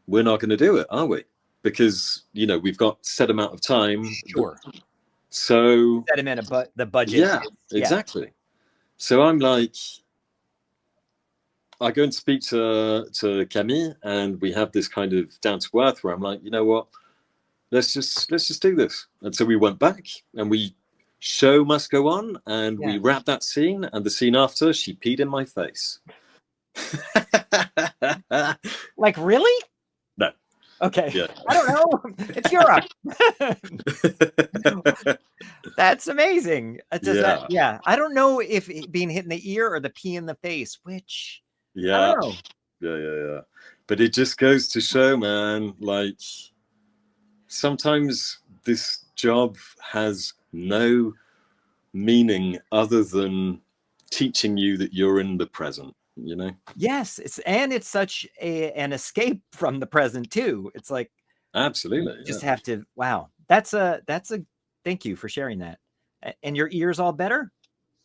We're not going to do it, are we? Because, we've got set amount of time. Sure. So set him in the budget. Yeah, exactly. So I'm like, I go and speak to Camille, and we have this kind of down to earth where I'm like, you know what? Let's just do this. And so we went back, and show must go on, and we wrapped that scene, and the scene after, she peed in my face. Like, really? No. Okay. Yeah. I don't know. It's Europe. That's amazing. I don't know if being hit in the ear or the pee in the face, which I don't know. Yeah. But it just goes to show, man, like sometimes this job has no meaning other than teaching you that you're in the present, Yes, it's such an escape from the present too. It's like absolutely you just have to. Wow, that's a thank you for sharing that. And your ears all better?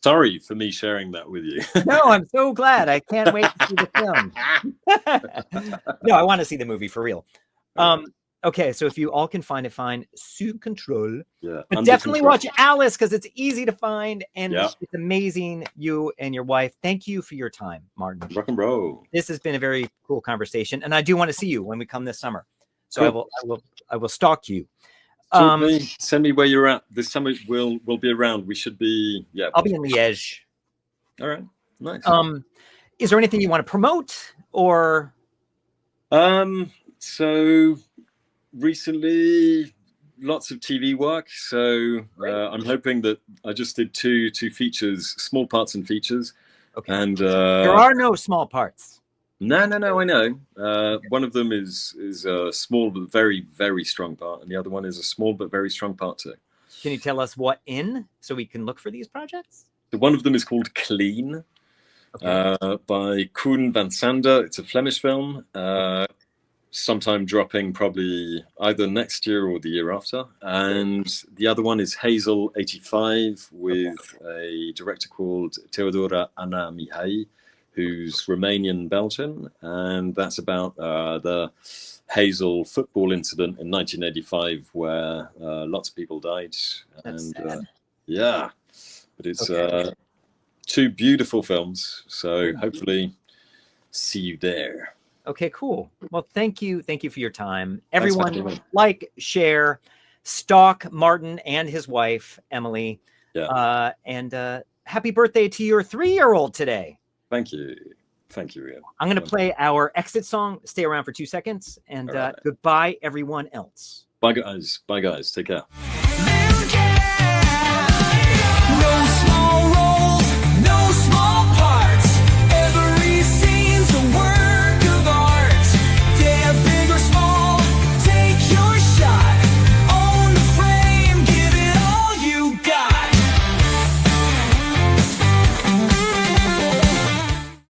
Sorry for me sharing that with you. No, I'm so glad. I can't wait to see the film. No, I want to see the movie for real. Okay, so if you all can find it, find SOUS CONTROLE. Yeah, but definitely watch Alice because it's easy to find and Yeah. it's amazing. You and your wife. Thank you for your time, Martin. Rock and roll. This has been a very cool conversation, and I do want to see you when we come this summer. So Cool. I will stalk you. Send me where you're at. This summer we'll be around. We should be. Yeah, I'll be in Liège. All right, nice. Is there anything you want to promote or? So recently, lots of TV work. So I'm hoping that I just did two features, small parts and features. Okay. And there are no small parts. No, I know. One of them is a small but very, very strong part, and the other one is a small but very strong part too. Can you tell us what in so we can look for these projects? So one of them is called Clean, by Koen van Sander. It's a Flemish film. sometime dropping probably either next year or the year after. And the other one is Hazel 85 with a director called Teodora Ana Mihai, who's Romanian-Belgian. And that's about the Hazel football incident in 1985 where lots of people died. That's And sad. yeah, but it's two beautiful films. So hopefully see you there. Okay, cool. Well, thank you for your time. Thanks for Everyone, having me. like, share, stalk Martin and his wife, Emily. Yeah. And happy birthday to your 3-year-old today. Thank you. Thank you, Ian. I'm going to play our exit song. Stay around for 2 seconds. And All right. goodbye, everyone else. Bye, guys. Bye, guys. Take care.